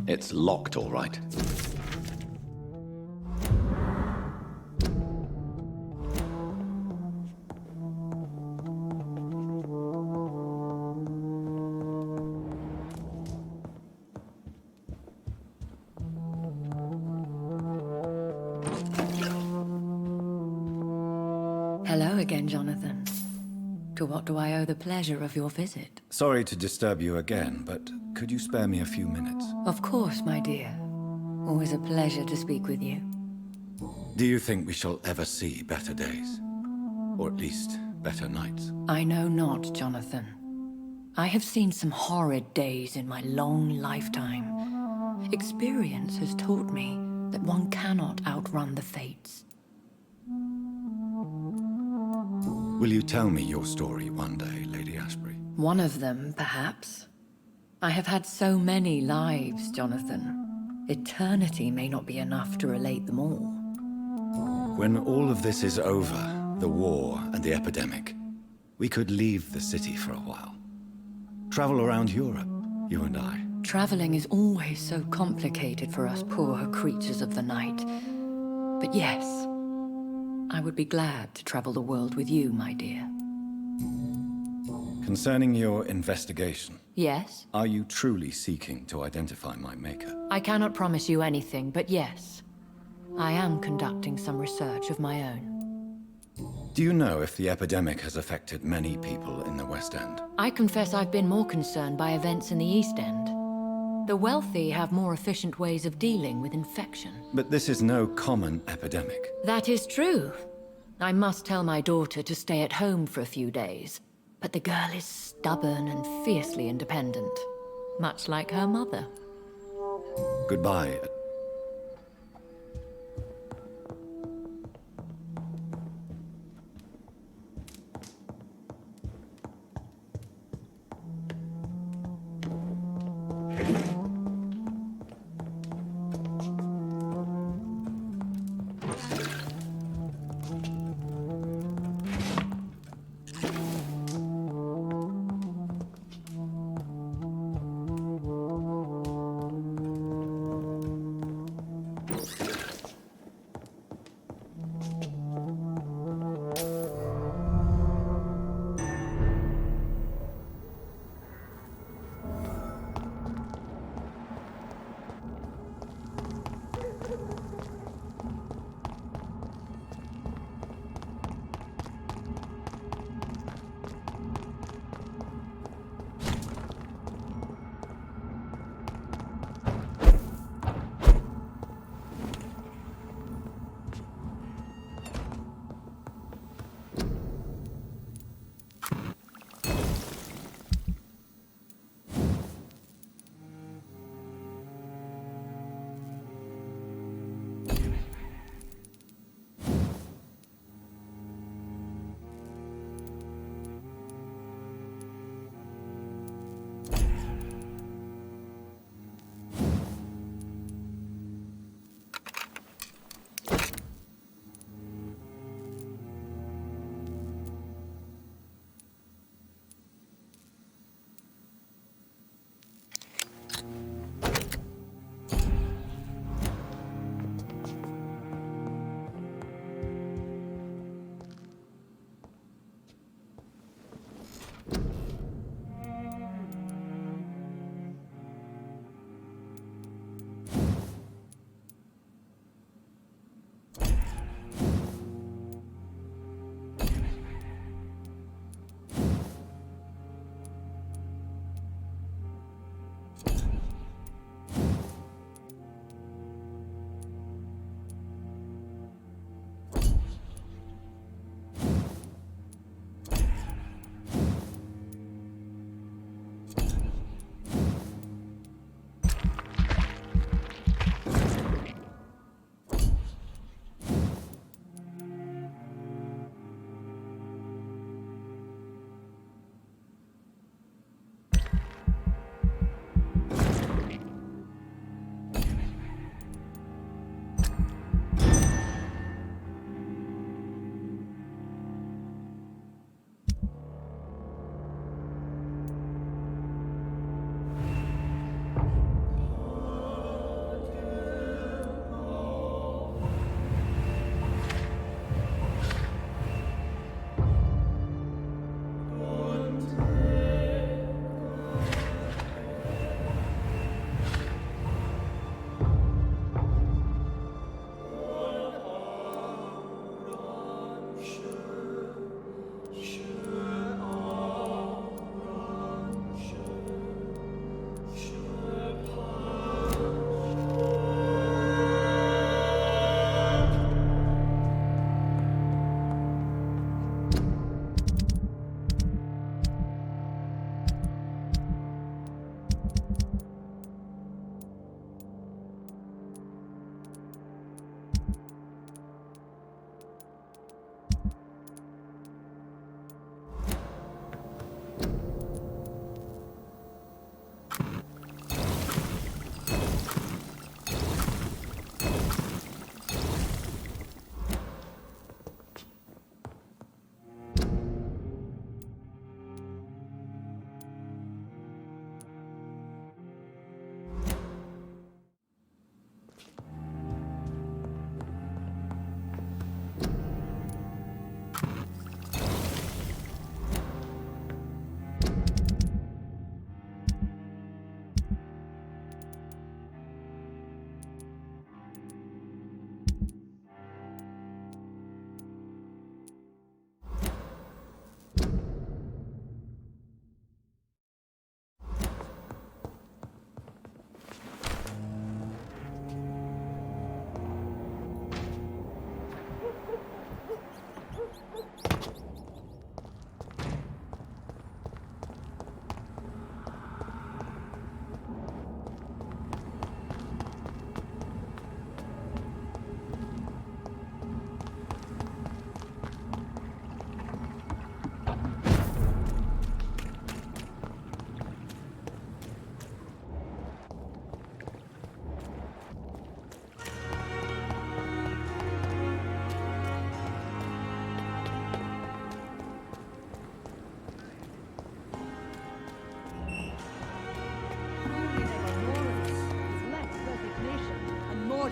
It's locked, all right.
Hello again, Jonathan. To what do I owe the pleasure of your visit?
Sorry to disturb you again, but could you spare me a few minutes?
Of course, my dear. Always a pleasure to speak with you.
Do you think we shall ever see better days? Or at least, better nights?
I know not, Jonathan. I have seen some horrid days in my long lifetime. Experience has taught me that one cannot outrun the fates.
Will you tell me your story one day, Lady Ashbury?
One of them, perhaps. I have had so many lives, Jonathan. Eternity may not be enough to relate them all.
When all of this is over, the war and the epidemic, we could leave the city for a while. Travel around Europe, you and I.
Traveling is always so complicated for us poor creatures of the night. But yes, I would be glad to travel the world with you, my dear.
Concerning your investigation.
Yes?
Are you truly seeking to identify my maker?
I cannot promise you anything, but yes. I am conducting some research of my own.
Do you know if the epidemic has affected many people in the West End?
I confess I've been more concerned by events in the East End. The wealthy have more efficient ways of dealing with infection.
But this is no common epidemic.
That is true. I must tell my daughter to stay at home for a few days. But the girl is stubborn and fiercely independent. Much like her mother.
Goodbye.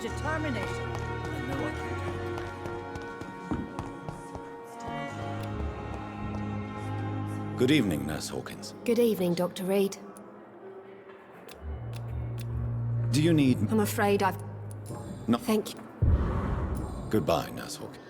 your determination.
Good evening, Nurse Hawkins.
Good evening, Dr. Reed.
Do you need...
I'm afraid I've...
No.
Thank you.
Goodbye, Nurse Hawkins.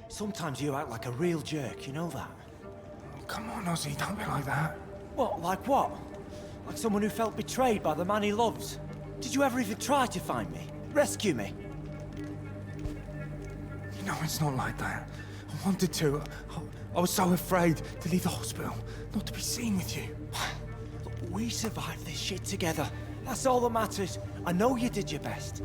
Sometimes you act like a real jerk, you know that?
Oh, come on, Ozzy, don't be like that.
What, like what? Like someone who felt betrayed by the man he loves? Did you ever even try to find me? Rescue me?
You know, it's not like that. I wanted to. I was so afraid to leave the hospital, not to be seen with you.
Look, we survived this shit together. That's all that matters. I know you did your best.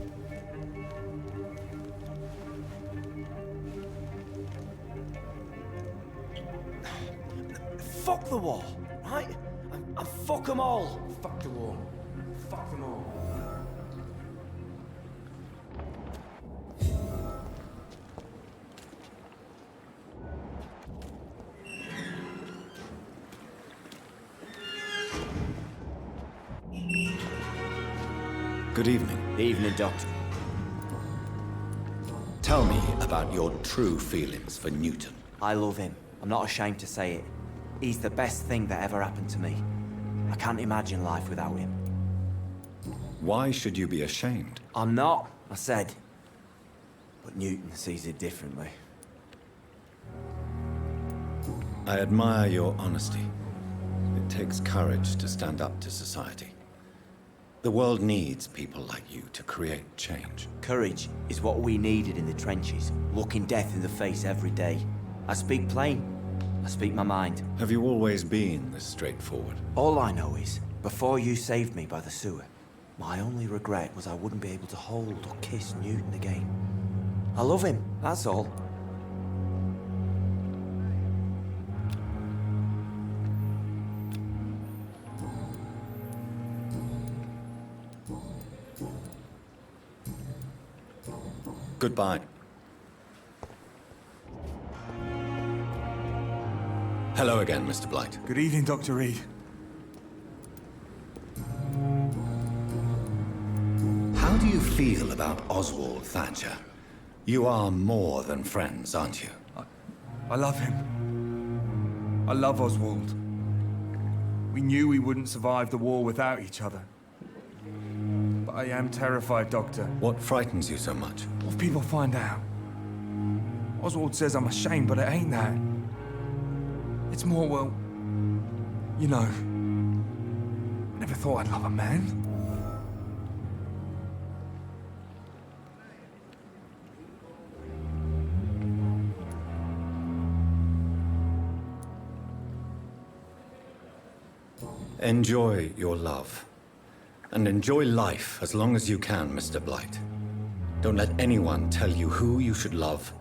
Fuck the war, right? And fuck them all.
Fuck the war. Fuck them all.
Good evening.
Evening, Doctor.
Tell me about your true feelings for Newton.
I love him. I'm not ashamed to say it. He's the best thing that ever happened to me. I can't imagine life without him.
Why should you be ashamed?
I'm not, I said. But Newton sees it differently.
I admire your honesty. It takes courage to stand up to society. The world needs people like you to create change.
Courage is what we needed in the trenches, looking death in the face every day. I speak plain. I speak my mind.
Have you always been this straightforward?
All I know is, before you saved me by the sewer, my only regret was I wouldn't be able to hold or kiss Newton again. I love him, that's all.
Goodbye. Hello again, Mr. Blight.
Good evening, Dr. Reed.
How do you feel about Oswald Thatcher? You are more than friends, aren't you?
I love him. I love Oswald. We knew we wouldn't survive the war without each other. But I am terrified, Doctor.
What frightens you so much?
What if people find out? Oswald says I'm ashamed, but it ain't that. It's more, well, you know, I never thought I'd love a man.
Enjoy your love. And enjoy life as long as you can, Mr. Blight. Don't let anyone tell you who you should love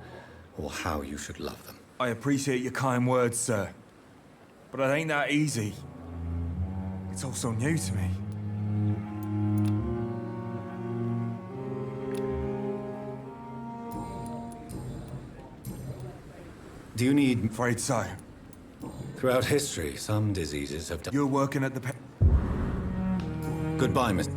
or how you should love them.
I appreciate your kind words, sir. But it ain't that easy. It's all so new to me.
Do you need...
Afraid so.
Throughout history, some diseases have...
You're working at the...
Goodbye, Mr.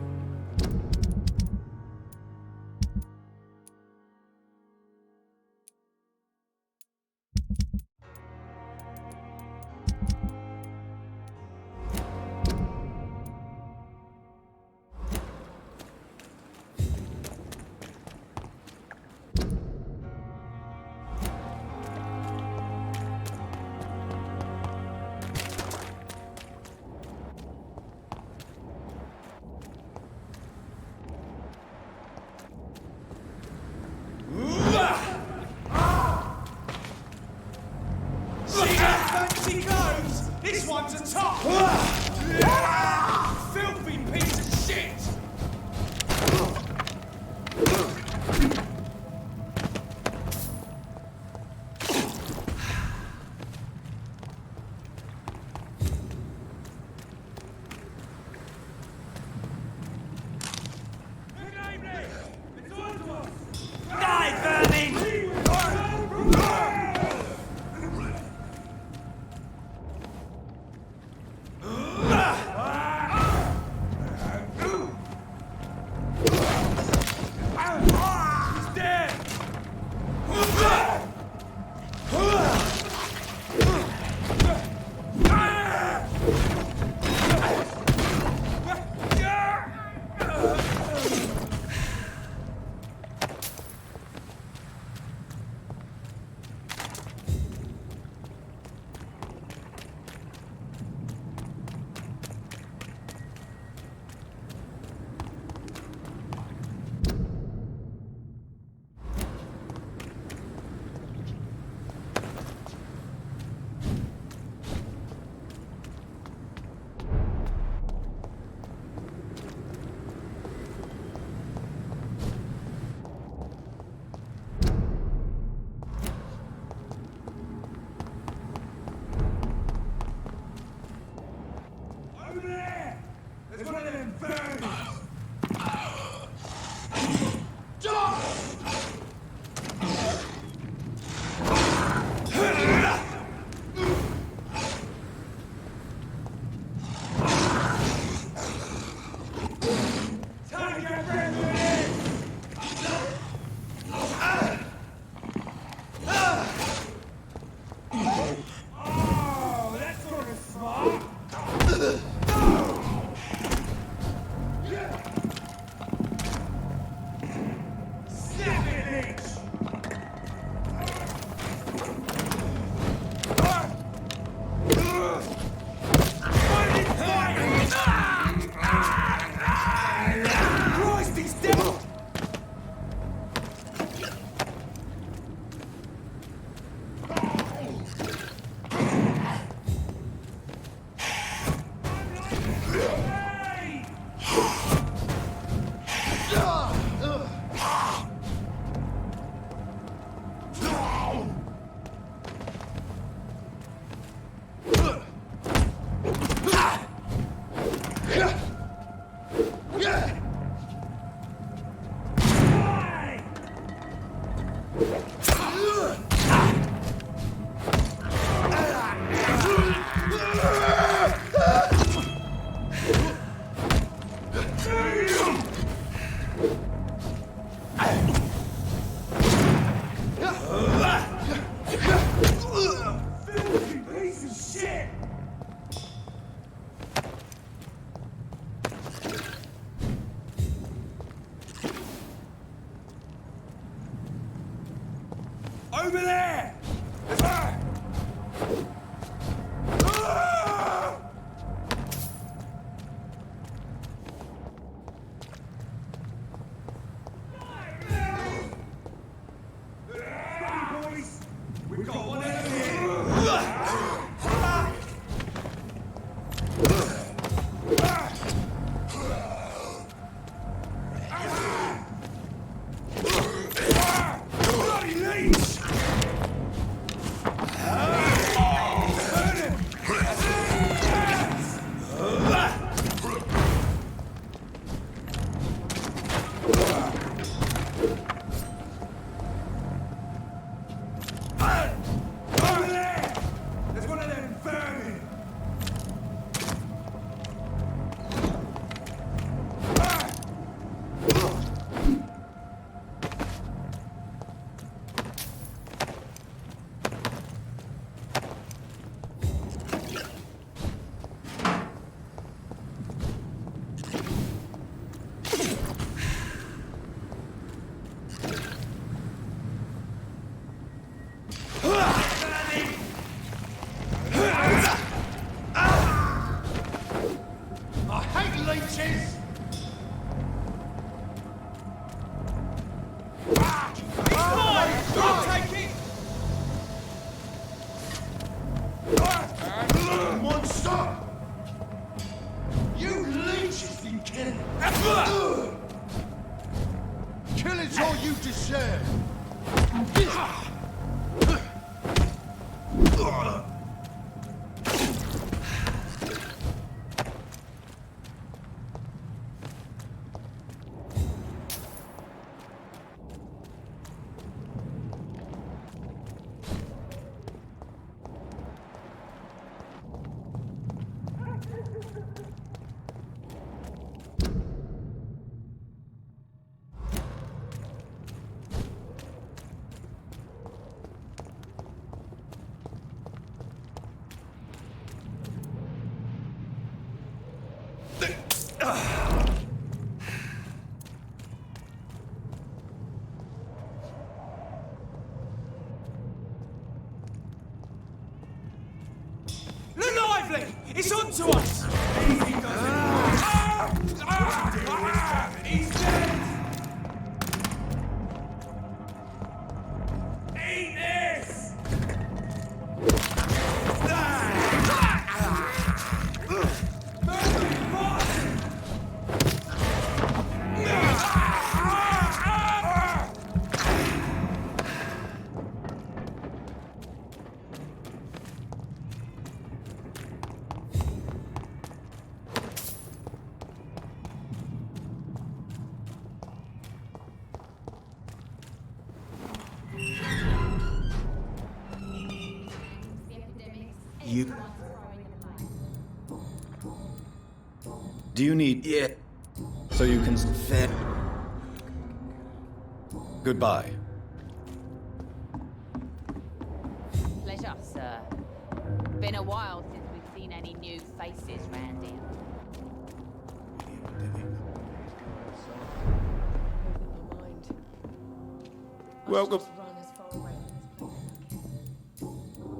top! Filthy piece of shit! Over there! Boys, we've got one enemy bloody leech! I hate leeches! I'll take it! Monster! Killing's all you deserve!
Lively! It's on to us! He's dead! Eat this!
You...
Do you need...
Yeah.
So you can...
Fair.
Goodbye.
Pleasure, sir. Been a while since we've seen any new faces round here.
Welcome.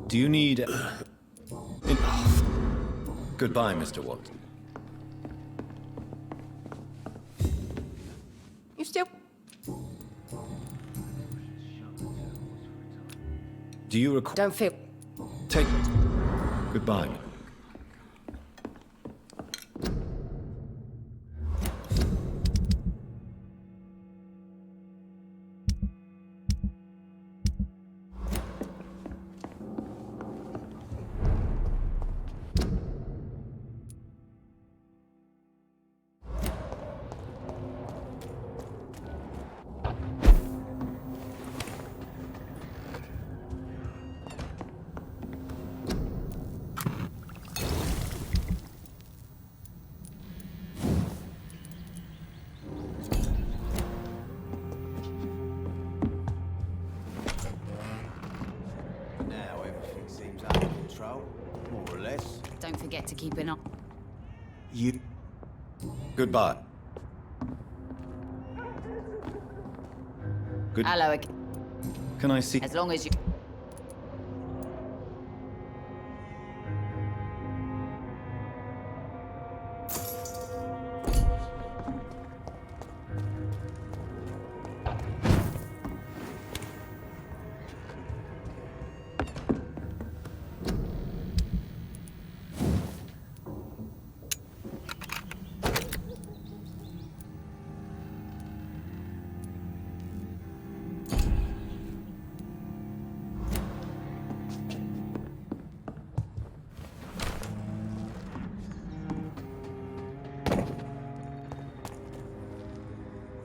Do you need... Goodbye, Mr. Watson.
You still...
Do you require...
Don't feel...
Take... Goodbye.
Now everything seems under control, more or less.
Don't forget to keep an eye...
You...
Goodbye. Good...
Hello again.
Can I see...
As long as you...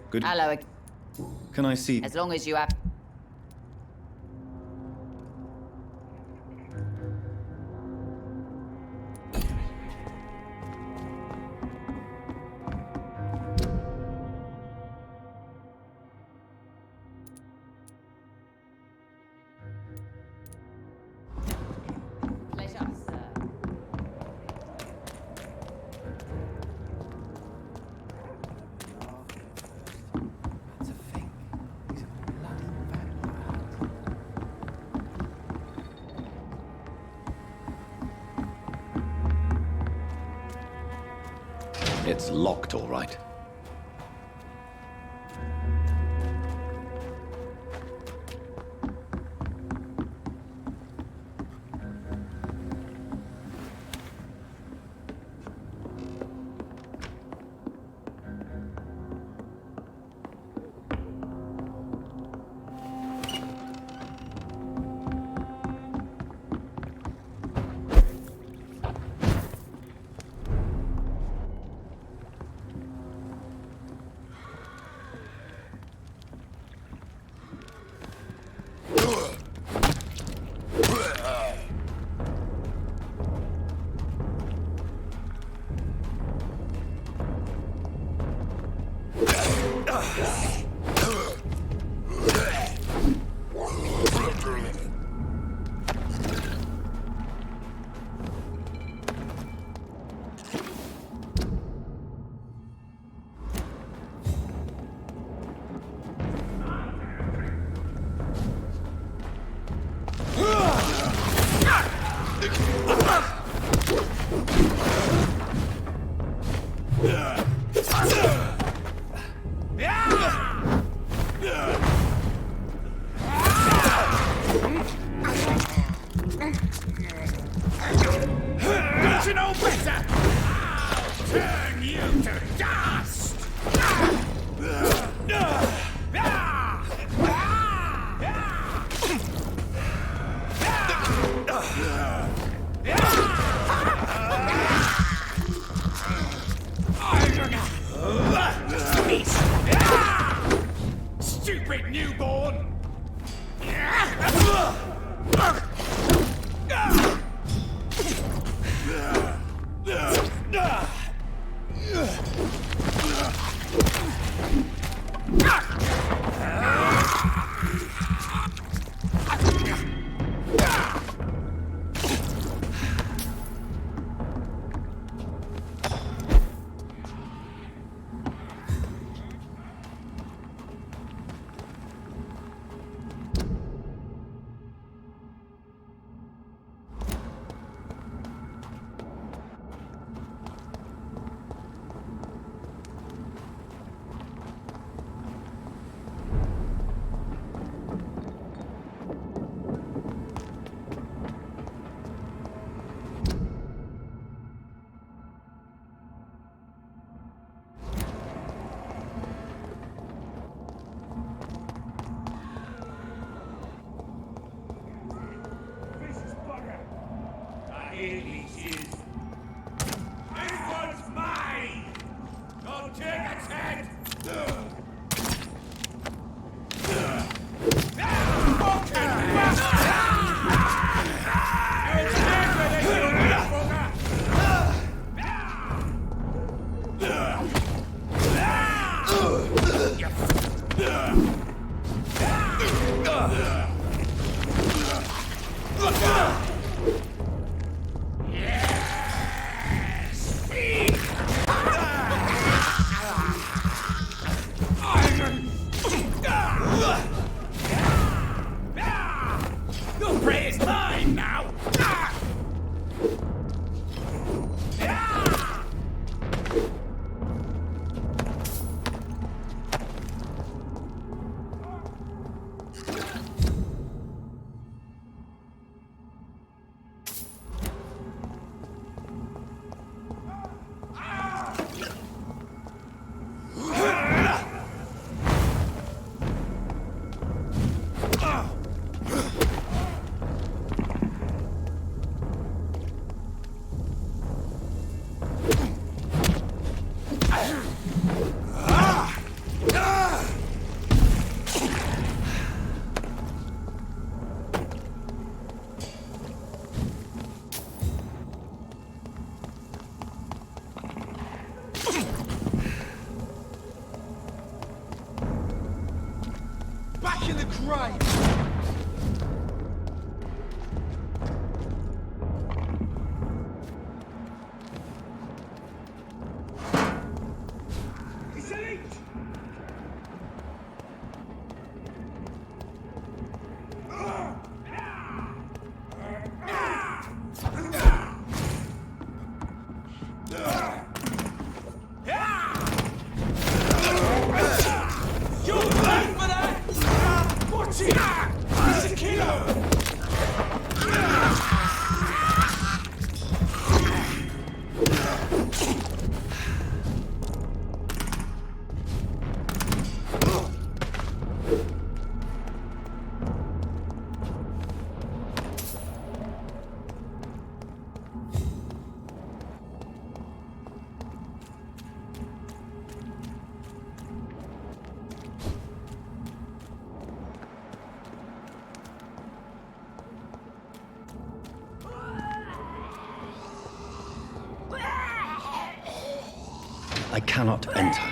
Good...
Hello again.
Can I see...
As long as you have... Pleasure, sir.
To think, he's a bloody vampire.
It's locked, all right.
spawn! This one's mine! Don't take its head! Your prey is mine now!
Back in the grave! It's a leech! You're right for that! Watch it! He's a killer!
I cannot enter.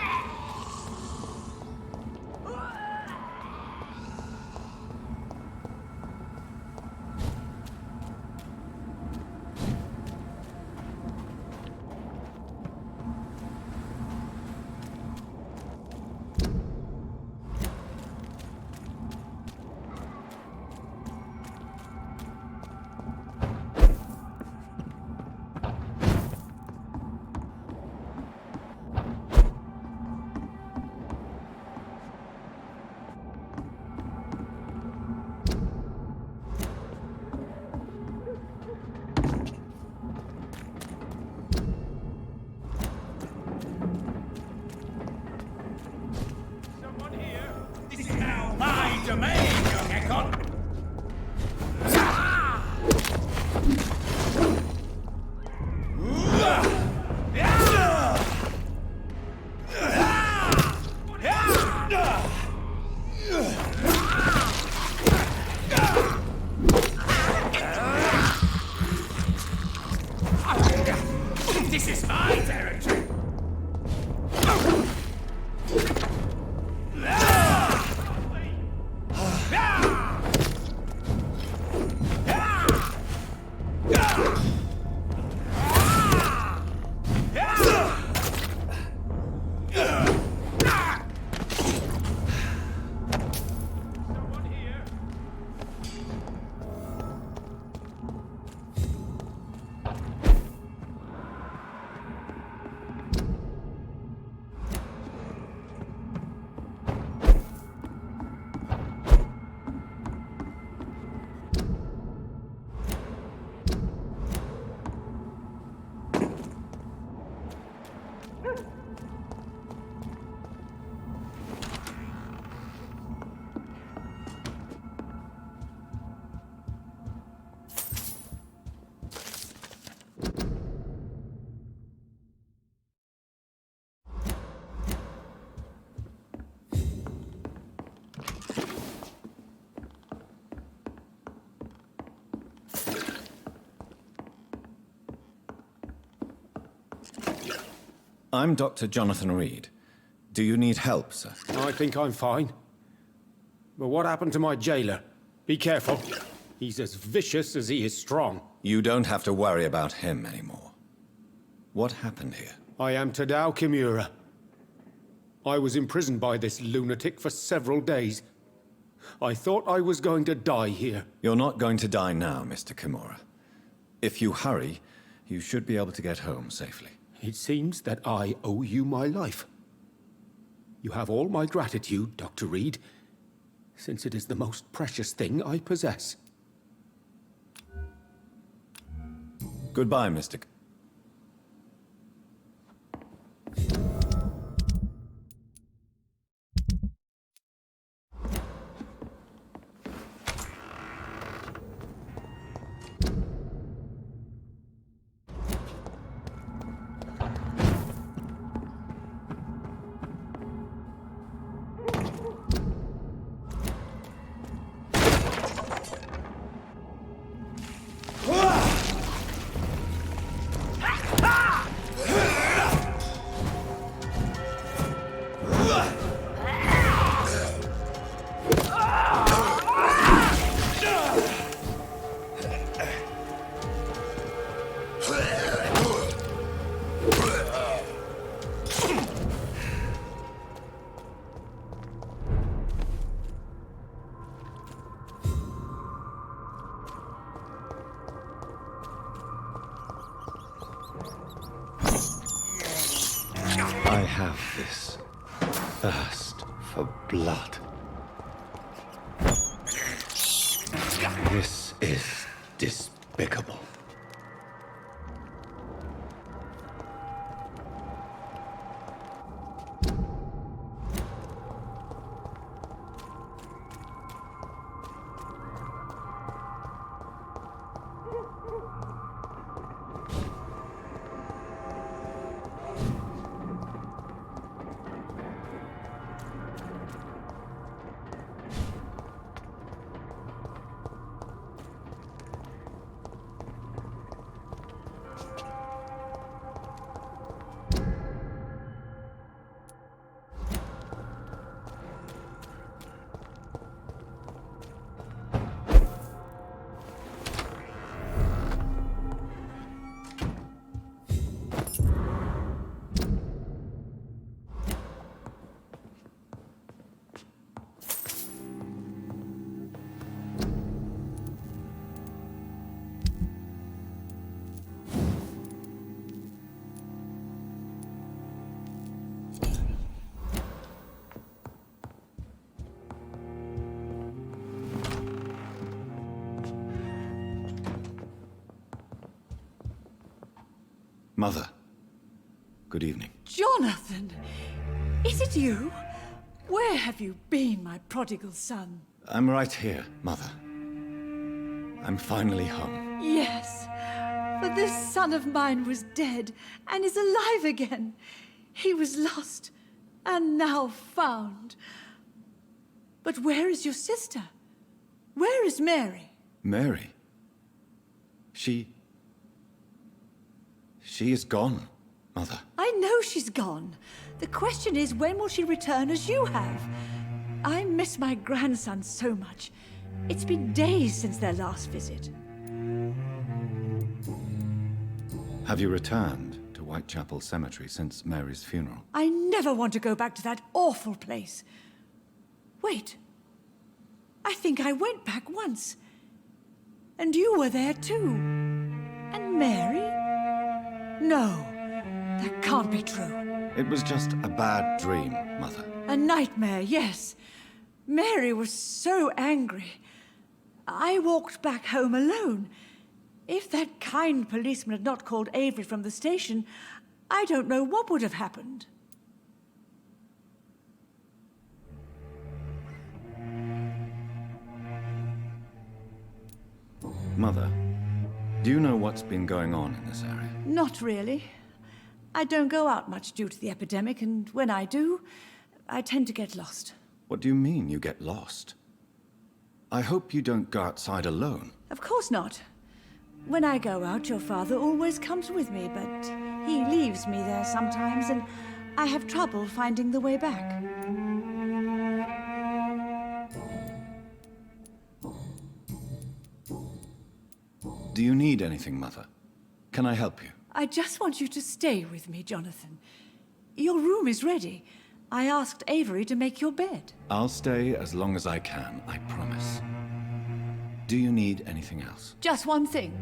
This is now my domain, young Ekon!
I'm Dr. Jonathan Reed. Do you need help, sir?
I think I'm fine. But what happened to my jailer? Be careful. He's as vicious as he is strong.
You don't have to worry about him anymore. What happened here?
I am Tadao Kimura. I was imprisoned by this lunatic for several days. I thought I was going to die here.
You're not going to die now, Mr. Kimura. If you hurry, you should be able to get home safely.
It seems that I owe you my life. You have all my gratitude, Dr. Reed, since it is the most precious thing I possess.
Goodbye, Mr. I have this thirst for blood. This is despicable. Mother, good evening.
Jonathan! Is it you? Where have you been, my prodigal son?
I'm right here, Mother. I'm finally home.
Yes, for this son of mine was dead and is alive again. He was lost and now found. But where is your sister? Where is Mary?
Mary? She is gone, Mother.
I know she's gone. The question is, when will she return as you have? I miss my grandson so much. It's been days since their last visit.
Have you returned to Whitechapel Cemetery since Mary's funeral?
I never want to go back to that awful place. Wait. I think I went back once. And you were there too. And Mary? No, that can't be true.
It was just a bad dream, Mother.
A nightmare, yes. Mary was so angry. I walked back home alone. If that kind policeman had not called Avery from the station, I don't know what would have happened.
Mother, do you know what's been going on in this area?
Not really. I don't go out much due to the epidemic, and when I do, I tend to get lost.
What do you mean you get lost? I hope you don't go outside alone.
Of course not. When I go out, your father always comes with me, but He leaves me there sometimes, and I have trouble finding the way back.
Do you need anything, Mother? Can I help you?
I just want you to stay with me, Jonathan. Your room is ready. I asked Avery to make your bed.
I'll stay as long as I can, I promise. Do you need anything else?
Just one thing.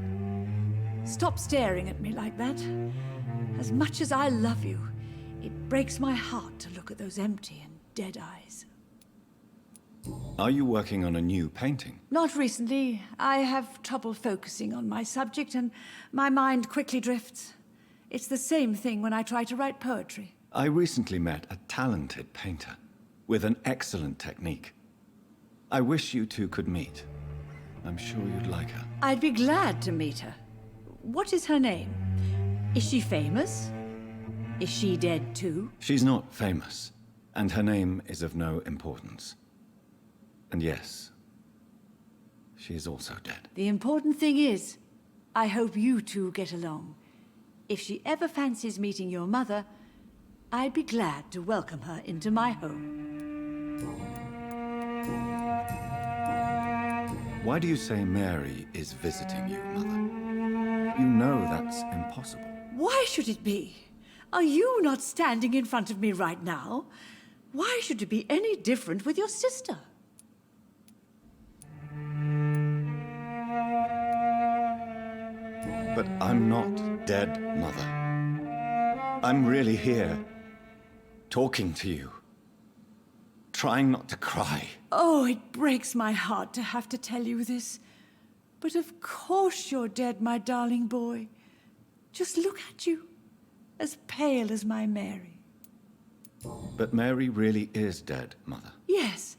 Stop staring at me like that. As much as I love you, it breaks my heart to look at those empty and dead eyes.
Are you working on a new painting?
Not recently. I have trouble focusing on my subject, and my mind quickly drifts. It's the same thing when I try to write poetry.
I recently met a talented painter with an excellent technique. I wish you two could meet. I'm sure you'd like her.
I'd be glad to meet her. What is her name? Is she famous? Is she dead too?
She's not famous, and her name is of no importance. And yes, she is also dead.
The important thing is, I hope you two get along. If she ever fancies meeting your mother, I'd be glad to welcome her into my home.
Why do you say Mary is visiting you, Mother? You know that's impossible.
Why should it be? Are you not standing in front of me right now? Why should it be any different with your sister?
But I'm not dead, Mother. I'm really here, talking to you, trying not to cry.
Oh, it breaks my heart to have to tell you this. But of course you're dead, my darling boy. Just look at you, as pale as my Mary.
But Mary really is dead, Mother.
Yes.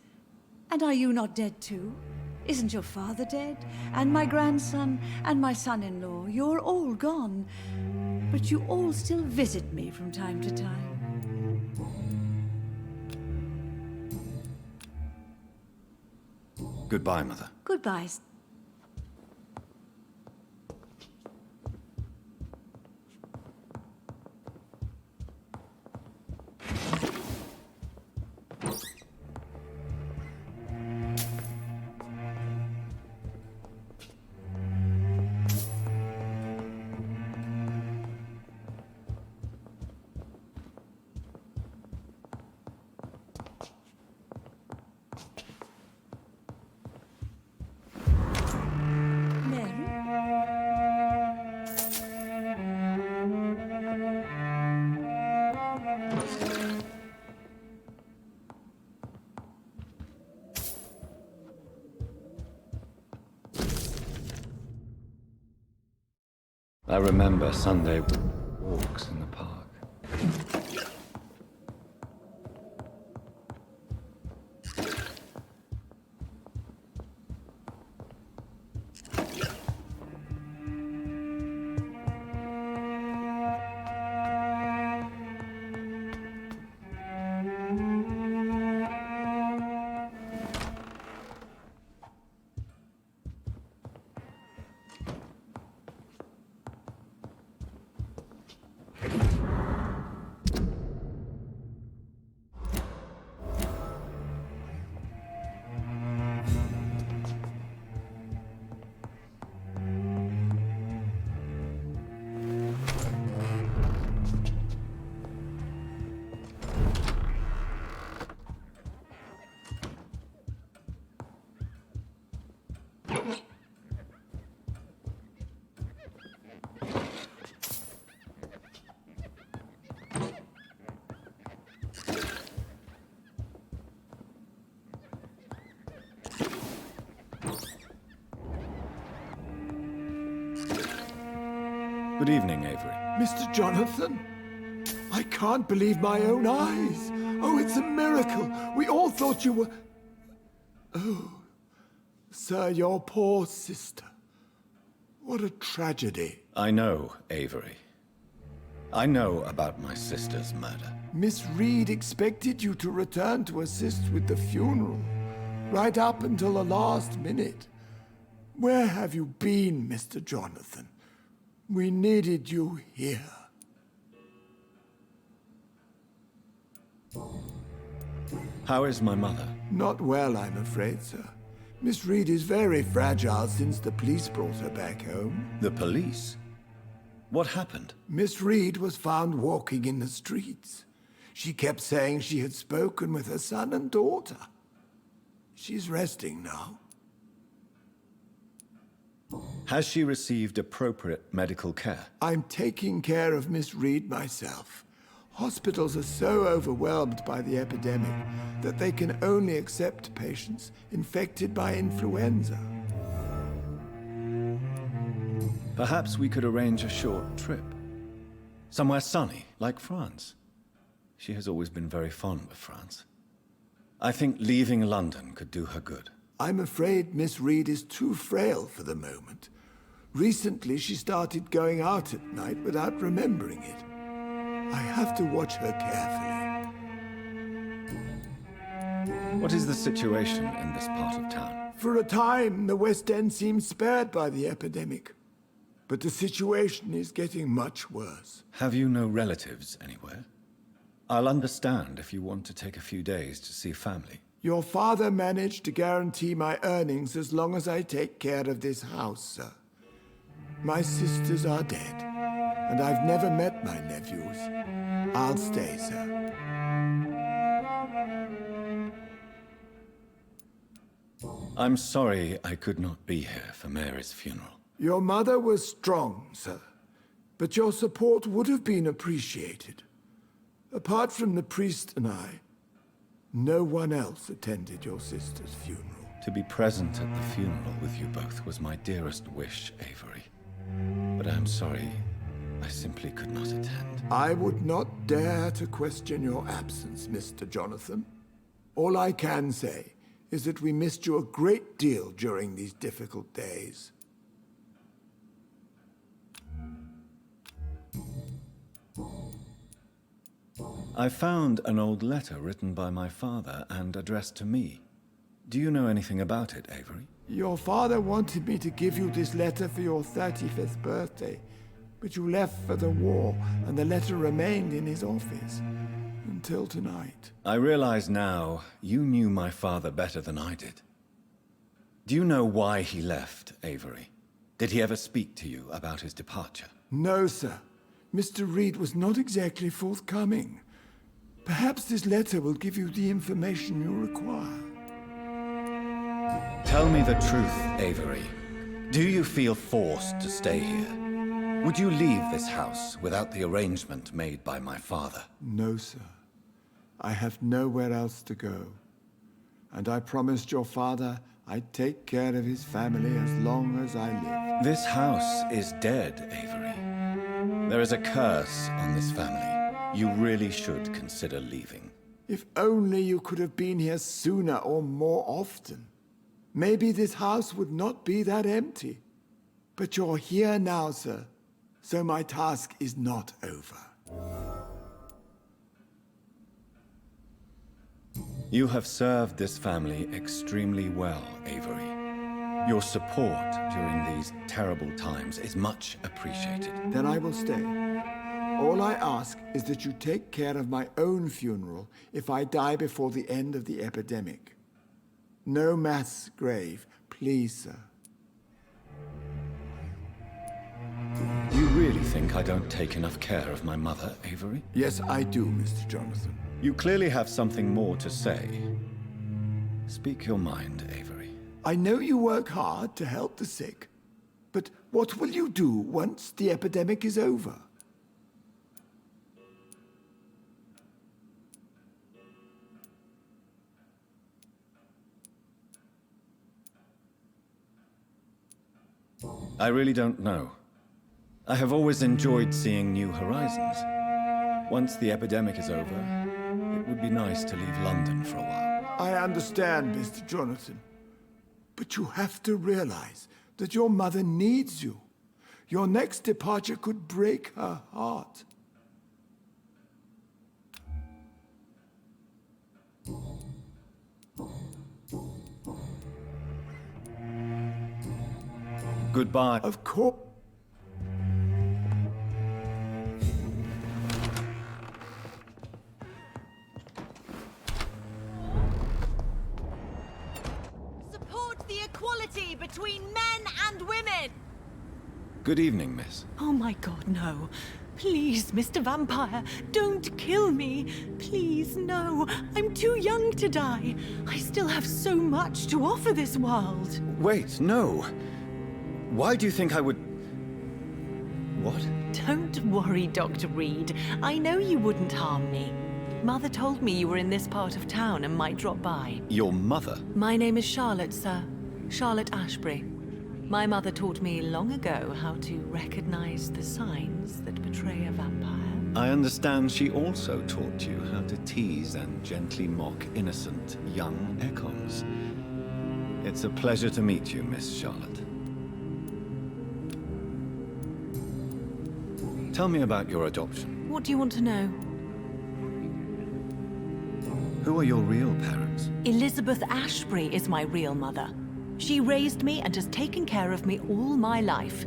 And are you not dead too? Isn't your father dead? And my grandson, and my son-in-law, you're all gone. But you all still visit me from time to time.
Goodbye, Mother.
Goodbye.
I remember Sunday walks in the park. Good evening, Avery.
Mr. Jonathan, I can't believe my own eyes. Oh, it's a miracle. We all thought you were... Oh, sir, your poor sister. What a tragedy.
I know, Avery. I know about my sister's murder.
Miss Reed expected you to return to assist with the funeral, right up until the last minute. Where have you been, Mr. Jonathan? We needed you here.
How is my mother?
Not well, I'm afraid, sir. Miss Reed is very fragile since the police brought her back home.
The police? What happened?
Miss Reed was found walking in the streets. She kept saying she had spoken with her son and daughter. She's resting now.
Has she received appropriate medical care?
I'm taking care of Miss Reed myself. Hospitals are so overwhelmed by the epidemic that they can only accept patients infected by influenza.
Perhaps we could arrange a short trip. Somewhere sunny, like France. She has always been very fond of France. I think leaving London could do her good.
I'm afraid Miss Reed is too frail for the moment. Recently, she started going out at night without remembering it. I have to watch her carefully.
What is the situation in this part of town?
For a time, the West End seemed spared by the epidemic. But the situation is getting much worse.
Have you no relatives anywhere? I'll understand if you want to take a few days to see family.
Your father managed to guarantee my earnings as long as I take care of this house, sir. My sisters are dead, and I've never met my nephews. I'll stay, sir.
I'm sorry I could not be here for Mary's funeral.
Your mother was strong, sir, but your support would have been appreciated. Apart from the priest and I, no one else attended your sister's funeral.
To be present at the funeral with you both was my dearest wish, Avery. But I'm sorry, I simply could not attend.
I would not dare to question your absence, Mr. Jonathan. All I can say is that we missed you a great deal during these difficult days.
I found an old letter written by my father and addressed to me. Do you know anything about it, Avery?
Your father wanted me to give you this letter for your 35th birthday, but you left for the war, and the letter remained in his office until tonight.
I realize now you knew my father better than I did. Do you know why he left, Avery? Did he ever speak to you about his departure?
No, sir. Mr. Reed was not exactly forthcoming. Perhaps this letter will give you the information you require.
Tell me the truth, Avery. Do you feel forced to stay here? Would you leave this house without the arrangement made by my father?
No, sir. I have nowhere else to go. And I promised your father I'd take care of his family as long as I live.
This house is dead, Avery. There is a curse on this family. You really should consider leaving.
If only you could have been here sooner or more often. Maybe this house would not be that empty. But you're here now, sir, so my task is not over.
You have served this family extremely well, Avery. Your support during these terrible times is much appreciated.
Then I will stay. All I ask is that you take care of my own funeral if I die before the end of the epidemic. No mass grave, please, sir.
You really think I don't take enough care of my mother, Avery?
Yes, I do, Mr. Jonathan.
You clearly have something more to say. Speak your mind, Avery.
I know you work hard to help the sick, but what will you do once the epidemic is over?
I really don't know. I have always enjoyed seeing new horizons. Once the epidemic is over, it would be nice to leave London for a while.
I understand, Mr. Jonathan. But you have to realize that your mother needs you. Your next departure could break her heart.
Goodbye.
Of course.
equality between men and women!
Good evening, miss.
Oh my god, no. Please, Mr. Vampire, don't kill me. Please, no. I'm too young to die. I still have so much to offer this world.
Wait, no. Why do you think I would... What?
Don't worry, Dr. Reed. I know you wouldn't harm me. Mother told me you were in this part of town and might drop by.
Your mother?
My name is Charlotte, sir. Charlotte Ashbury. My mother taught me long ago how to recognize the signs that betray a vampire.
I understand she also taught you how to tease and gently mock innocent young Ekons. It's a pleasure to meet you, Miss Charlotte. Tell me about your adoption.
What do you want to know?
Who are your real parents?
Elizabeth Ashbury is my real mother. She raised me and has taken care of me all my life.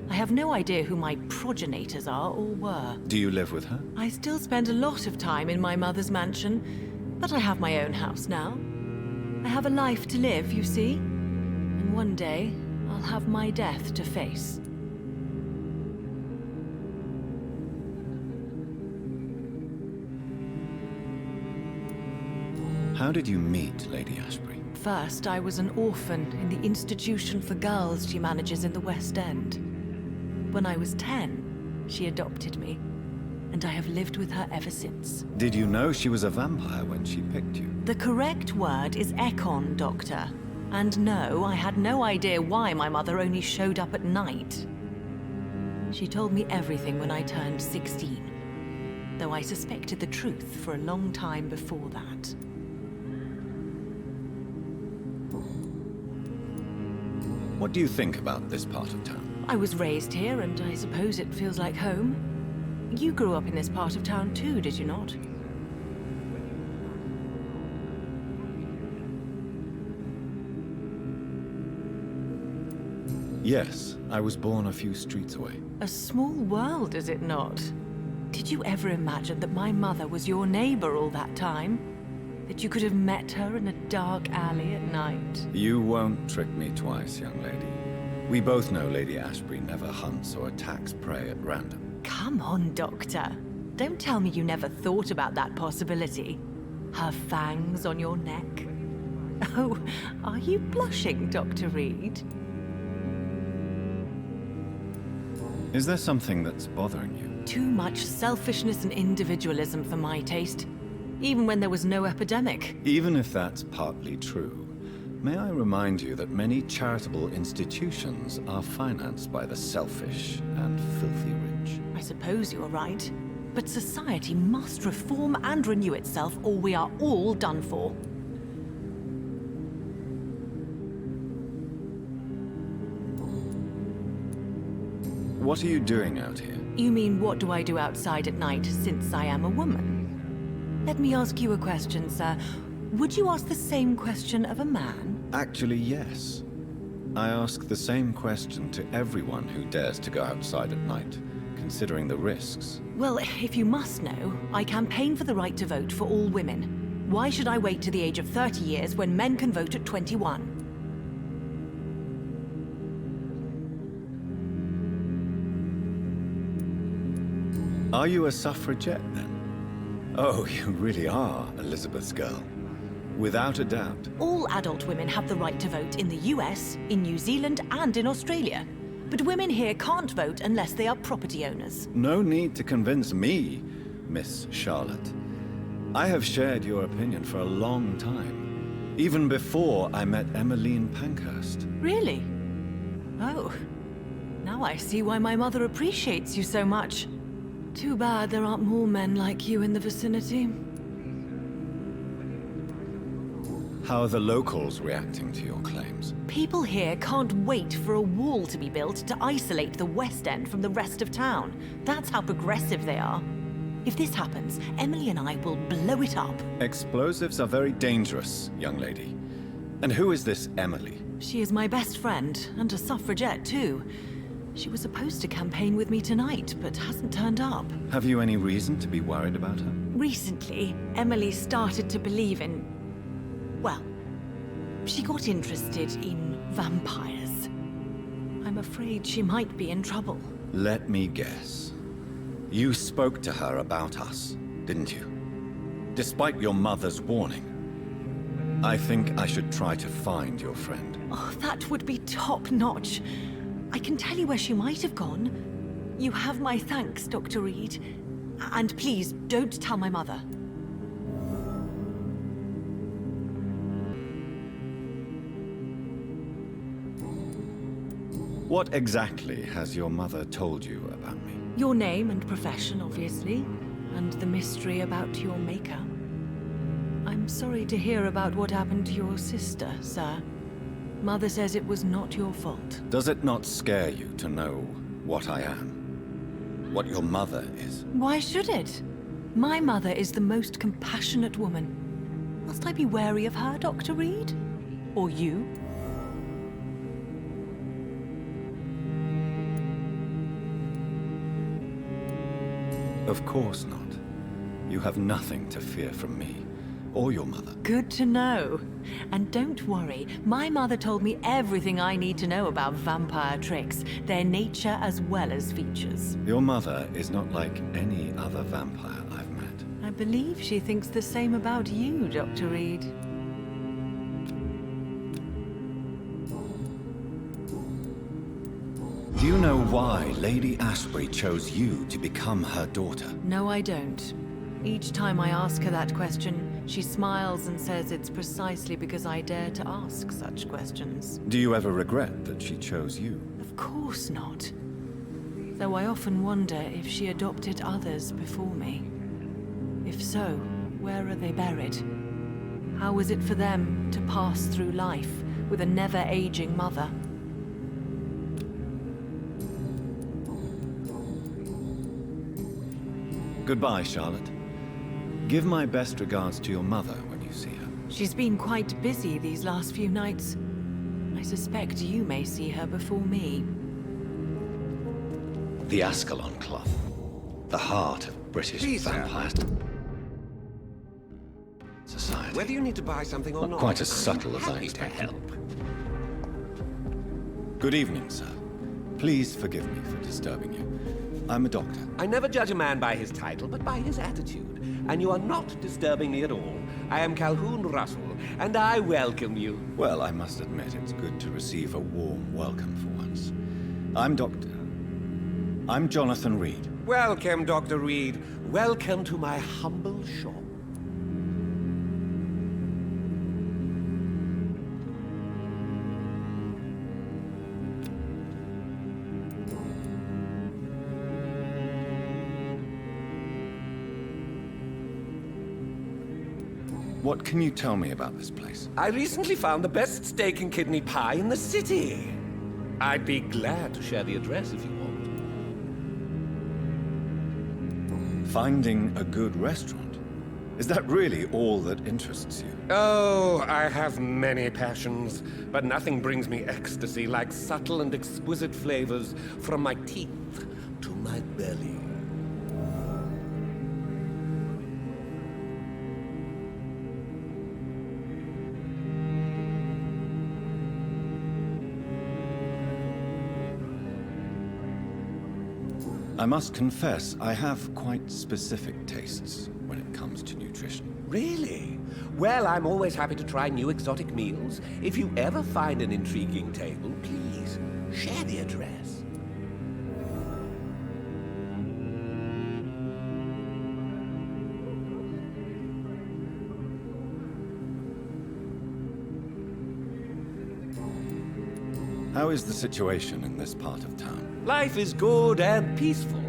I have no idea who my progenitors are or were.
Do you live with her?
I still spend a lot of time in my mother's mansion, but I have my own house now. I have a life to live, you see. And one day, I'll have my death to face.
How did you meet Lady Ashbury?
First, I was an orphan in the institution for girls she manages in the West End. When I was 10, she adopted me, and I have lived with her ever since.
Did you know she was a vampire when she picked you?
The correct word is Ekon, Doctor. And no, I had no idea why my mother only showed up at night. She told me everything when I turned 16, though I suspected the truth for a long time before that.
What do you think about this part of town?
I was raised here, and I suppose it feels like home. You grew up in this part of town too, did you not?
Yes, I was born a few streets away.
A small world, is it not? Did you ever imagine that my mother was your neighbor all that time? That you could have met her in a dark alley at night?
You won't trick me twice, young lady. We both know Lady Ashbury never hunts or attacks prey at random.
Come on, Doctor. Don't tell me you never thought about that possibility. Her fangs on your neck. Oh, are you blushing, Dr. Reed?
Is there something that's bothering you?
Too much selfishness and individualism for my taste. Even when there was no epidemic.
Even if that's partly true, may I remind you that many charitable institutions are financed by the selfish and filthy rich.
I suppose you're right. But society must reform and renew itself, or we are all done for.
What are you doing out here?
You mean, what do I do outside at night since I am a woman? Let me ask you a question, sir. Would you ask the same question of a man?
Actually, yes. I ask the same question to everyone who dares to go outside at night, considering the risks.
Well, if you must know, I campaign for the right to vote for all women. Why should I wait to the age of 30 years when men can vote at 21?
Are you a suffragette, then? Oh, you really are Elizabeth's girl. Without a doubt.
All adult women have the right to vote in the US, in New Zealand, and in Australia. But women here can't vote unless they are property owners.
No need to convince me, Miss Charlotte. I have shared your opinion for a long time. Even before I met Emmeline Pankhurst.
Really? Oh. Now I see why my mother appreciates you so much. Too bad there aren't more men like you in the vicinity.
How are the locals reacting to your claims?
People here can't wait for a wall to be built to isolate the West End from the rest of town. That's how progressive they are. If this happens, Emily and I will blow it up.
Explosives are very dangerous, young lady. And who is this Emily?
She is my best friend, and a suffragette too. She was supposed to campaign with me tonight, but hasn't turned up.
Have you any reason to be worried about her?
Recently, Emily started to believe in... well, She got interested in vampires. I'm afraid she might be in trouble.
Let me guess. You spoke to her about us, didn't you? Despite your mother's warning. I think I should try to find your friend.
Oh, that would be top-notch. I can tell you where she might have gone. You have my thanks, Dr. Reed. And please, don't tell my mother.
What exactly has your mother told you about me?
Your name and profession, obviously, and the mystery about your maker. I'm sorry to hear about what happened to your sister, sir. Mother says it was not your fault.
Does it not scare you to know what I am? What your mother is?
Why should it? My mother is the most compassionate woman. Must I be wary of her, Dr. Reed? Or you?
Of course not. You have nothing to fear from me, or your mother.
Good to know. And don't worry, my mother told me everything I need to know about vampire tricks, their nature as well as features.
Your mother is not like any other vampire I've met.
I believe she thinks the same about you, Dr. Reed.
Do you know why Lady Ashbury chose you to become her daughter?
No, I don't. Each time I ask her that question, she smiles and says it's precisely because I dare to ask such questions.
Do you ever regret that she chose you?
Of course not. Though I often wonder if she adopted others before me. If so, where are they buried? How was it for them to pass through life with a never-aging mother?
Goodbye, Charlotte. Give my best regards to your mother when you see her.
She's been quite busy these last few nights. I suspect you may see her before me.
The Ascalon Club. The heart of British vampire society.
Whether you need to buy something or not,
Quite as subtle as I
happy to
expected.
help.
Good evening, sir. Please forgive me for disturbing you. I'm a doctor.
I never judge a man by his title, but by his attitude. And you are not disturbing me at all. I am Calhoun Russell, and I welcome you.
Well, I must admit it's good to receive a warm welcome for once. I'm Jonathan Reed.
Welcome, Dr. Reed. Welcome to my humble shop.
What can you tell me about this place?
I recently found the best steak and kidney pie in the city. I'd be glad to share the address if you want.
Finding a good restaurant? Is that really all that interests you?
Oh, I have many passions, but nothing brings me ecstasy like subtle and exquisite flavors from my teeth to my belly.
I must confess, I have quite specific tastes when it comes to nutrition.
Really? Well, I'm always happy to try new exotic meals. If you ever find an intriguing table, please share the address.
How is the situation in this part of town?
Life is good and peaceful.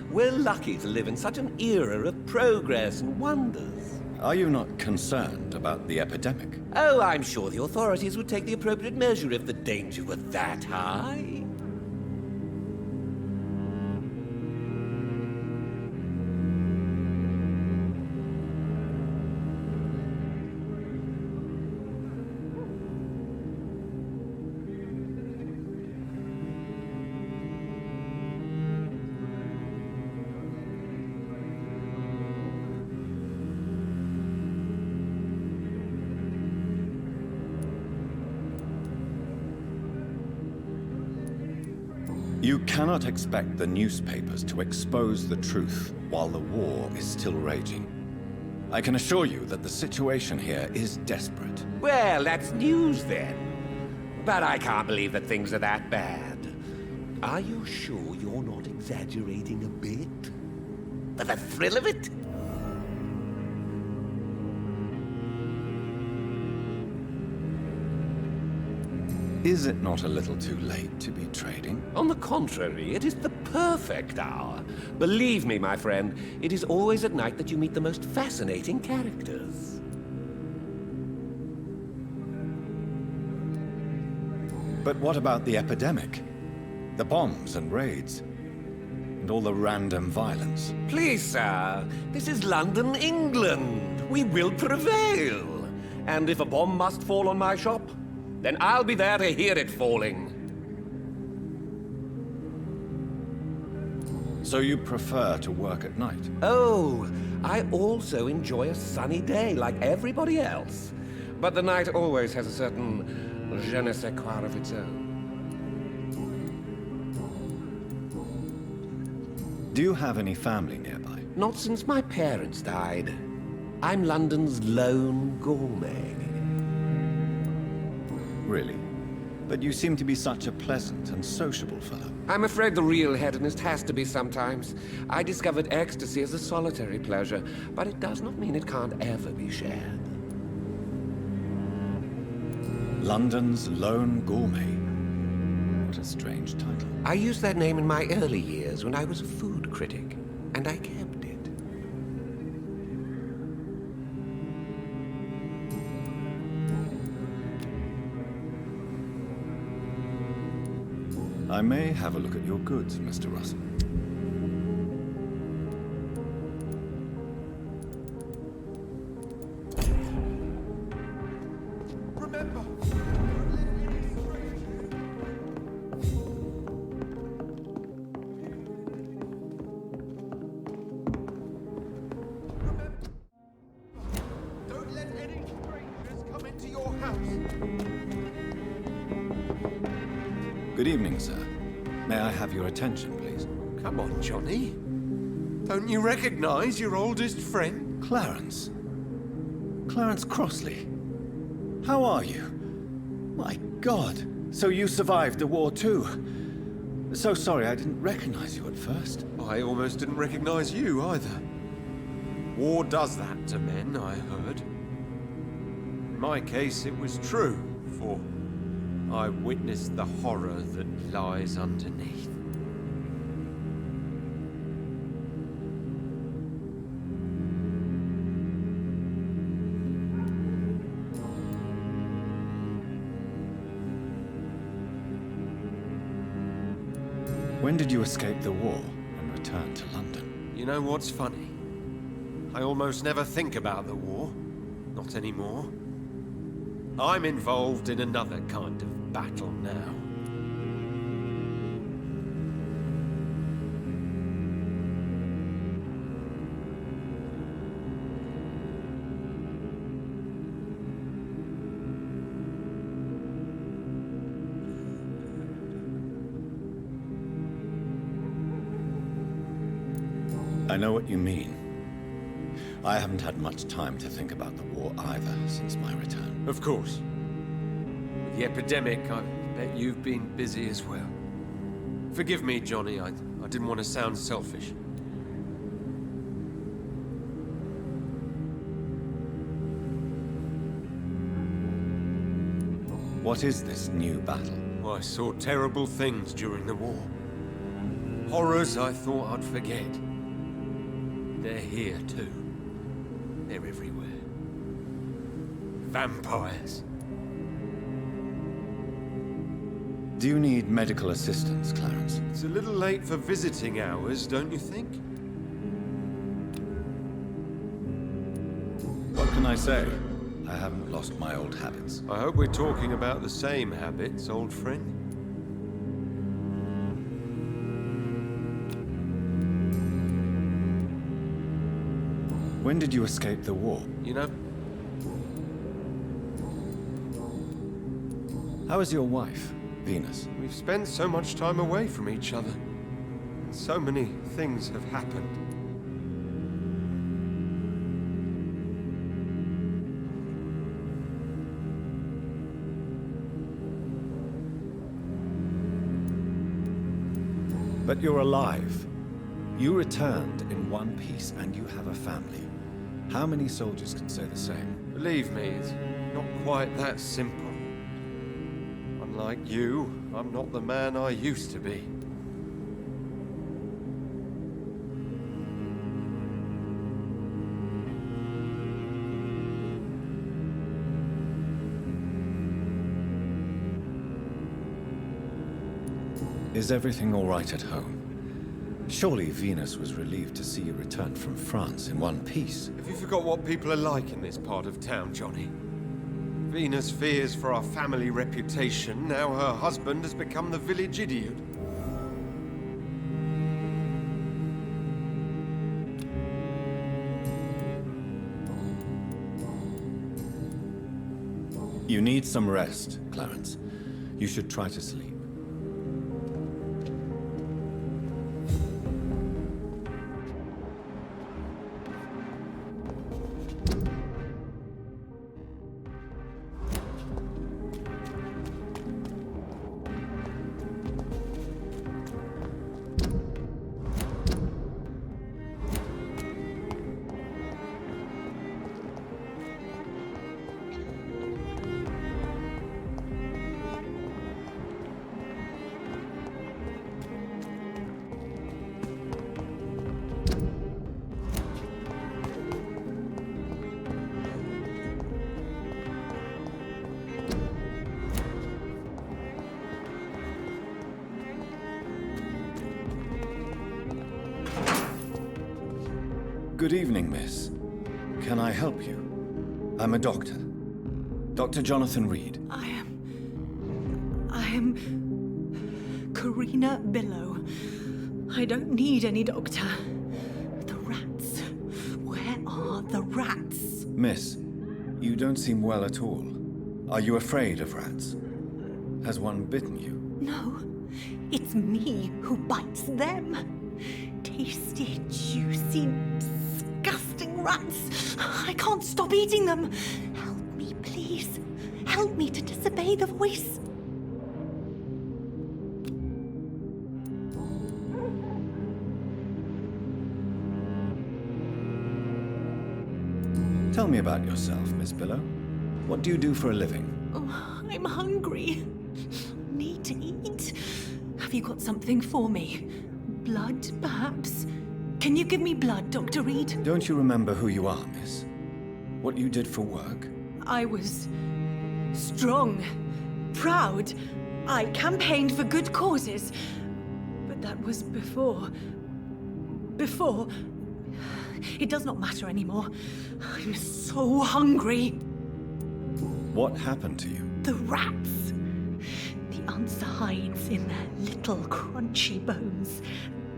We're lucky to live in such an era of progress and wonders.
Are you not concerned about the epidemic?
Oh, I'm sure the authorities would take the appropriate measure if the danger were that high.
You cannot expect the newspapers to expose the truth while the war is still raging. I can assure you that the situation here is desperate.
Well, that's news then. But I can't believe that things are that bad. Are you sure you're not exaggerating a bit? For the thrill of it?
Is it not a little too late to be trading?
On the contrary, it is the perfect hour. Believe me, my friend, it is always at night that you meet the most fascinating characters.
But what about the epidemic? The bombs and raids? And all the random violence?
Please, sir, this is London, England. We will prevail. And if a bomb must fall on my shop, then I'll be there to hear it falling.
So you prefer to work at night?
Oh, I also enjoy a sunny day like everybody else. But the night always has a certain je ne sais quoi of its own.
Do you have any family nearby?
Not since my parents died. I'm London's lone gourmet.
Really? But you seem to be such a pleasant and sociable fellow.
I'm afraid the real hedonist has to be sometimes. I discovered ecstasy as a solitary pleasure, but it does not mean it can't ever be shared.
London's lone gourmet. What a strange title.
I used that name in my early years when I was a food critic, and I kept it.
I may have a look at your goods, Mr. Russell.
Remember, don't let any strangers come into your house.
Good evening, sir. May I have your attention, please?
Come on, Johnny. Don't you recognize your oldest friend?
Clarence. Clarence Crossley. How are you? My God. So you survived the war too. So sorry I didn't recognize you at first.
I almost didn't recognize you either. War does that to men, I heard. In my case, it was true, for I witnessed the horror that lies underneath.
When did you escape the war and return to London?
You know what's funny? I almost never think about the war. Not anymore. I'm involved in another kind of battle now.
I know what you mean. I haven't had much time to think about the war either since my return.
Of course. With the epidemic, I bet you've been busy as well. Forgive me, Johnny, I didn't want to sound selfish.
What is this new battle?
I saw terrible things during the war. Horrors I thought I'd forget. They're here too. They're everywhere. Vampires.
Do you need medical assistance, Clarence?
It's a little late for visiting hours, don't you think?
What can I say? I haven't lost my old habits.
I hope we're talking about the same habits, old friend.
When did you escape the war?
You know,
How is your wife? Venus.
We've spent so much time away from each other. And so many things have happened.
But you're alive. You returned in one piece, and you have a family. How many soldiers can say the same?
Believe me, it's not quite that simple. Unlike you, I'm not the man I used to be.
Is everything all right at home? Surely Venus was relieved to see you return from France in one piece.
Have you forgot what people are like in this part of town, Johnny? Venus fears for our family reputation. Now her husband has become the village idiot.
You need some rest, Clarence. You should try to sleep. Good evening, miss. Can I help you? I'm a doctor. Dr. Jonathan Reed.
I am Karina Billow. I don't need any doctor. The rats. Where are the rats?
Miss, you don't seem well at all. Are you afraid of rats? Has one bitten you?
No, it's me who bites them. Tasty, juicy, disgusting rats. I can't stop eating them. Help me, please. Help me to disobey the voice.
Tell me about yourself, Miss Billow. What do you do for a living?
Oh, I'm hungry. Need to eat. Have you got something for me? Blood, perhaps? Can you give me blood, Dr. Reed?
Don't you remember who you are, miss? What you did for work?
I was strong, proud. I campaigned for good causes. But that was before. Before. It does not matter anymore. I'm so hungry.
What happened to you?
The rats. The answer hides in their little crunchy bones.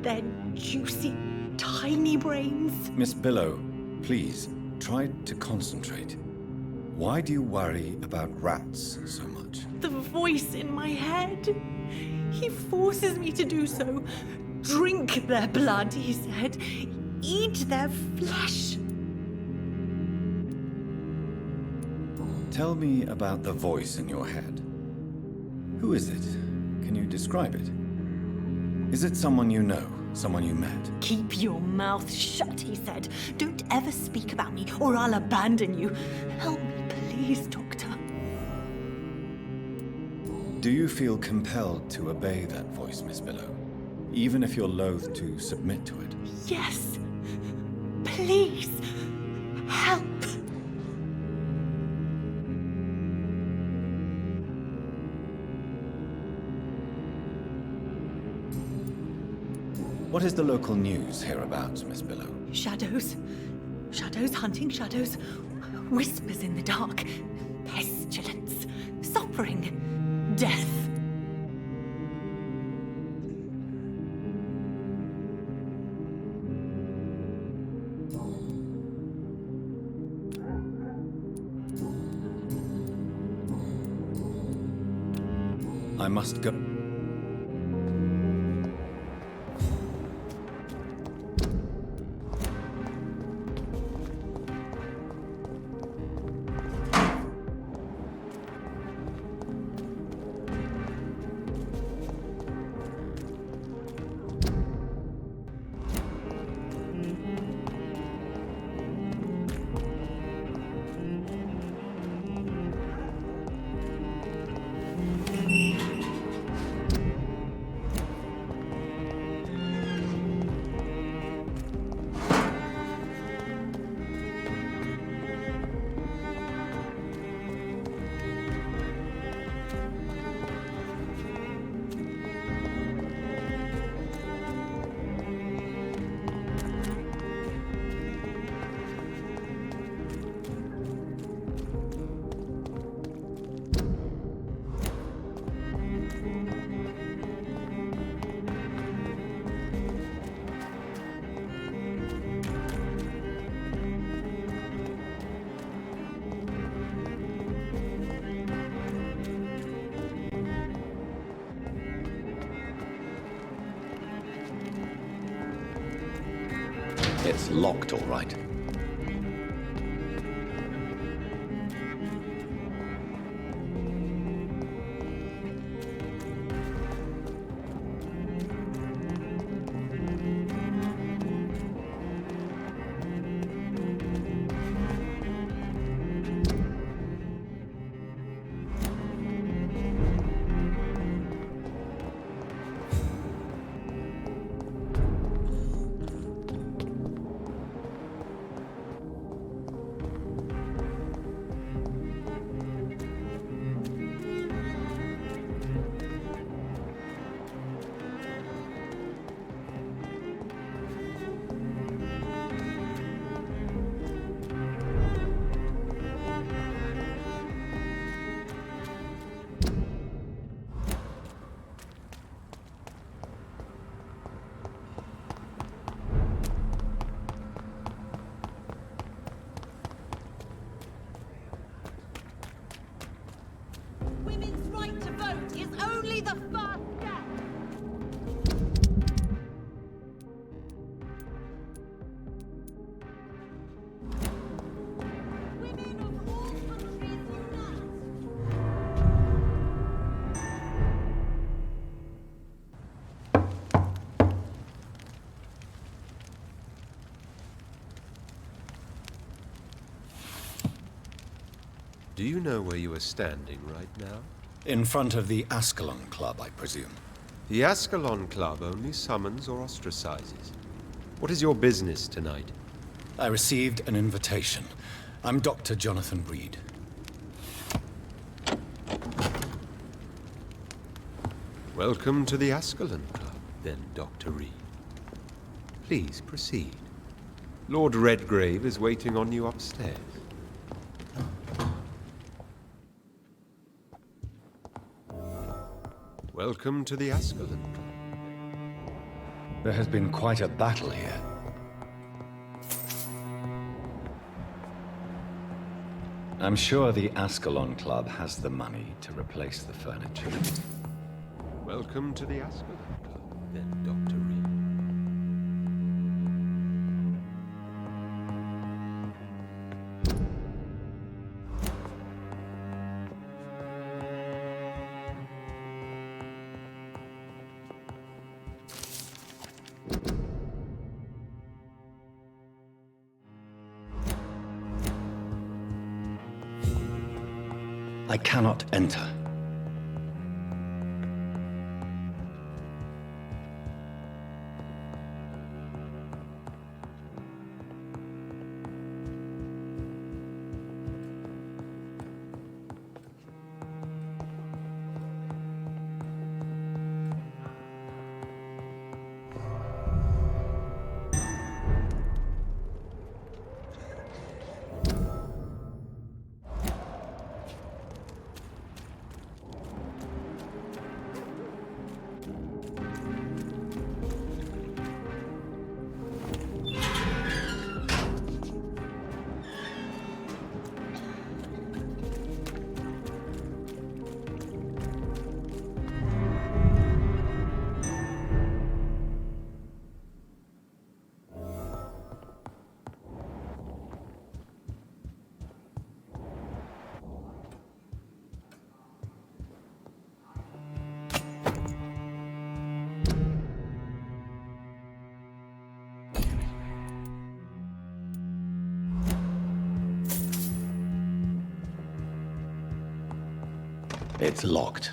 Their juicy, tiny brains.
Miss Billow, please, try to concentrate. Why do you worry about rats so much?
The voice in my head. He forces me to do so. Drink their blood, he said. Eat their flesh.
Tell me about the voice in your head. Who is it? Can you describe it? Is it someone you know? Someone you met?
Keep your mouth shut, he said. Don't ever speak about me, or I'll abandon you. Help me, please, Doctor.
Do you feel compelled to obey that voice, Miss Billow? Even if you're loath to submit to it?
Yes. Please. Help.
What is the local news hereabouts, Miss Billow?
Shadows. Shadows hunting shadows. Whispers in the dark. Pestilence. Suffering. Death.
must go. It's locked, all right.
Women's right to vote is only the first step. Women of all countries unite.
Do you know where you are standing right now?
In front of the Ascalon Club, I presume.
The Ascalon Club only summons or ostracizes. What is your business tonight?
I received an invitation. I'm Dr. Jonathan Reed.
Welcome to the Ascalon Club, then, Dr. Reed. Please proceed. Lord Redgrave is waiting on you upstairs. Welcome to the Ascalon Club.
There has been quite a battle here. I'm sure the Ascalon Club has the money to replace the furniture.
Welcome to the Ascalon Club, then, Dr. Reed.
I cannot enter.
It's locked.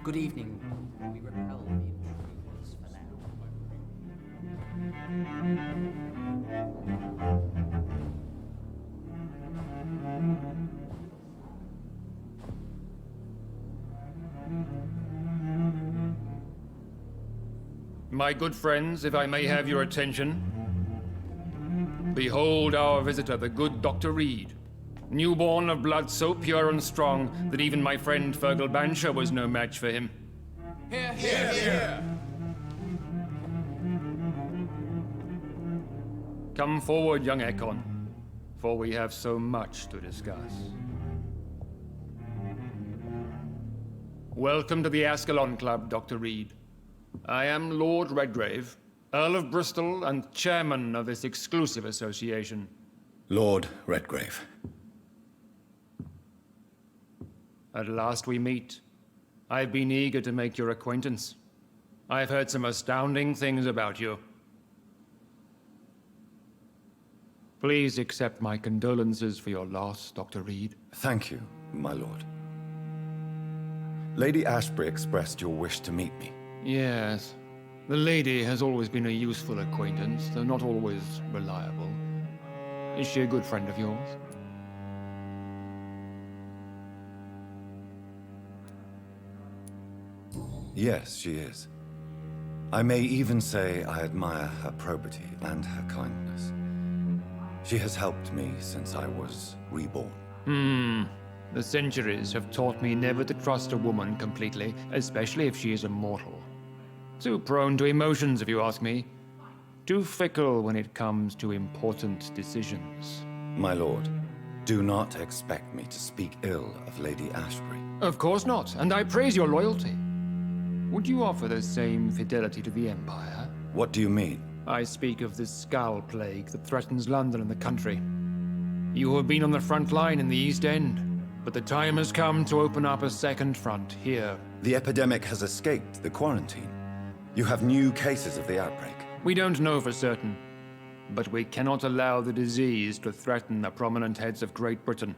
Good evening. We repel the intruders for now.
My good friends, if I may have your attention. Behold our visitor, the good Dr. Reed. Newborn of blood so pure and strong that even my friend Fergal Bansher was no match for him.
Here, here, here.
Come forward, young Ekon, for we have so much to discuss. Welcome to the Ascalon Club, Dr. Reed. I am Lord Redgrave, Earl of Bristol and chairman of this exclusive association.
Lord Redgrave.
At last we meet. I've been eager to make your acquaintance. I've heard some astounding things about you. Please accept my condolences for your loss, Dr. Reed.
Thank you, my lord. Lady Ashbury expressed your wish to meet me.
Yes. The lady has always been a useful acquaintance, though not always reliable. Is she a good friend of yours?
Yes, she is. I may even say I admire her probity and her kindness. She has helped me since I was reborn.
The centuries have taught me never to trust a woman completely, especially if she is immortal. Too prone to emotions, if you ask me. Too fickle when it comes to important decisions.
My lord, do not expect me to speak ill of Lady Ashbury.
Of course not, and I praise your loyalty. Would you offer the same fidelity to the Empire?
What do you mean?
I speak of the Skull Plague that threatens London and the country. You have been on the front line in the East End, but the time has come to open up a second front here.
The epidemic has escaped the quarantine. You have new cases of the outbreak.
We don't know for certain, but we cannot allow the disease to threaten the prominent heads of Great Britain.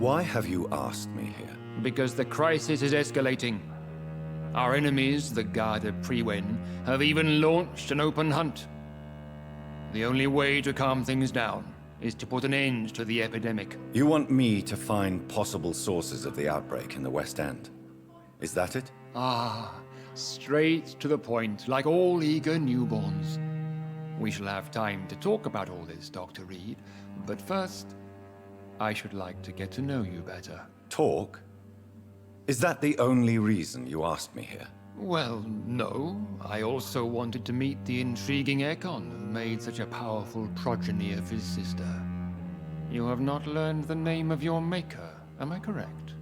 Why have you asked me here?
Because the crisis is escalating. Our enemies, the Guard of Prewen, have even launched an open hunt. The only way to calm things down is to put an end to the epidemic.
You want me to find possible sources of the outbreak in the West End? Is that it?
Ah, straight to the point, like all eager newborns. We shall have time to talk about all this, Dr. Reed. But first, I should like to get to know you better.
Talk? Is that the only reason you asked me here?
Well, no. I also wanted to meet the intriguing Ekon who made such a powerful progeny of his sister. You have not learned the name of your maker, am I correct?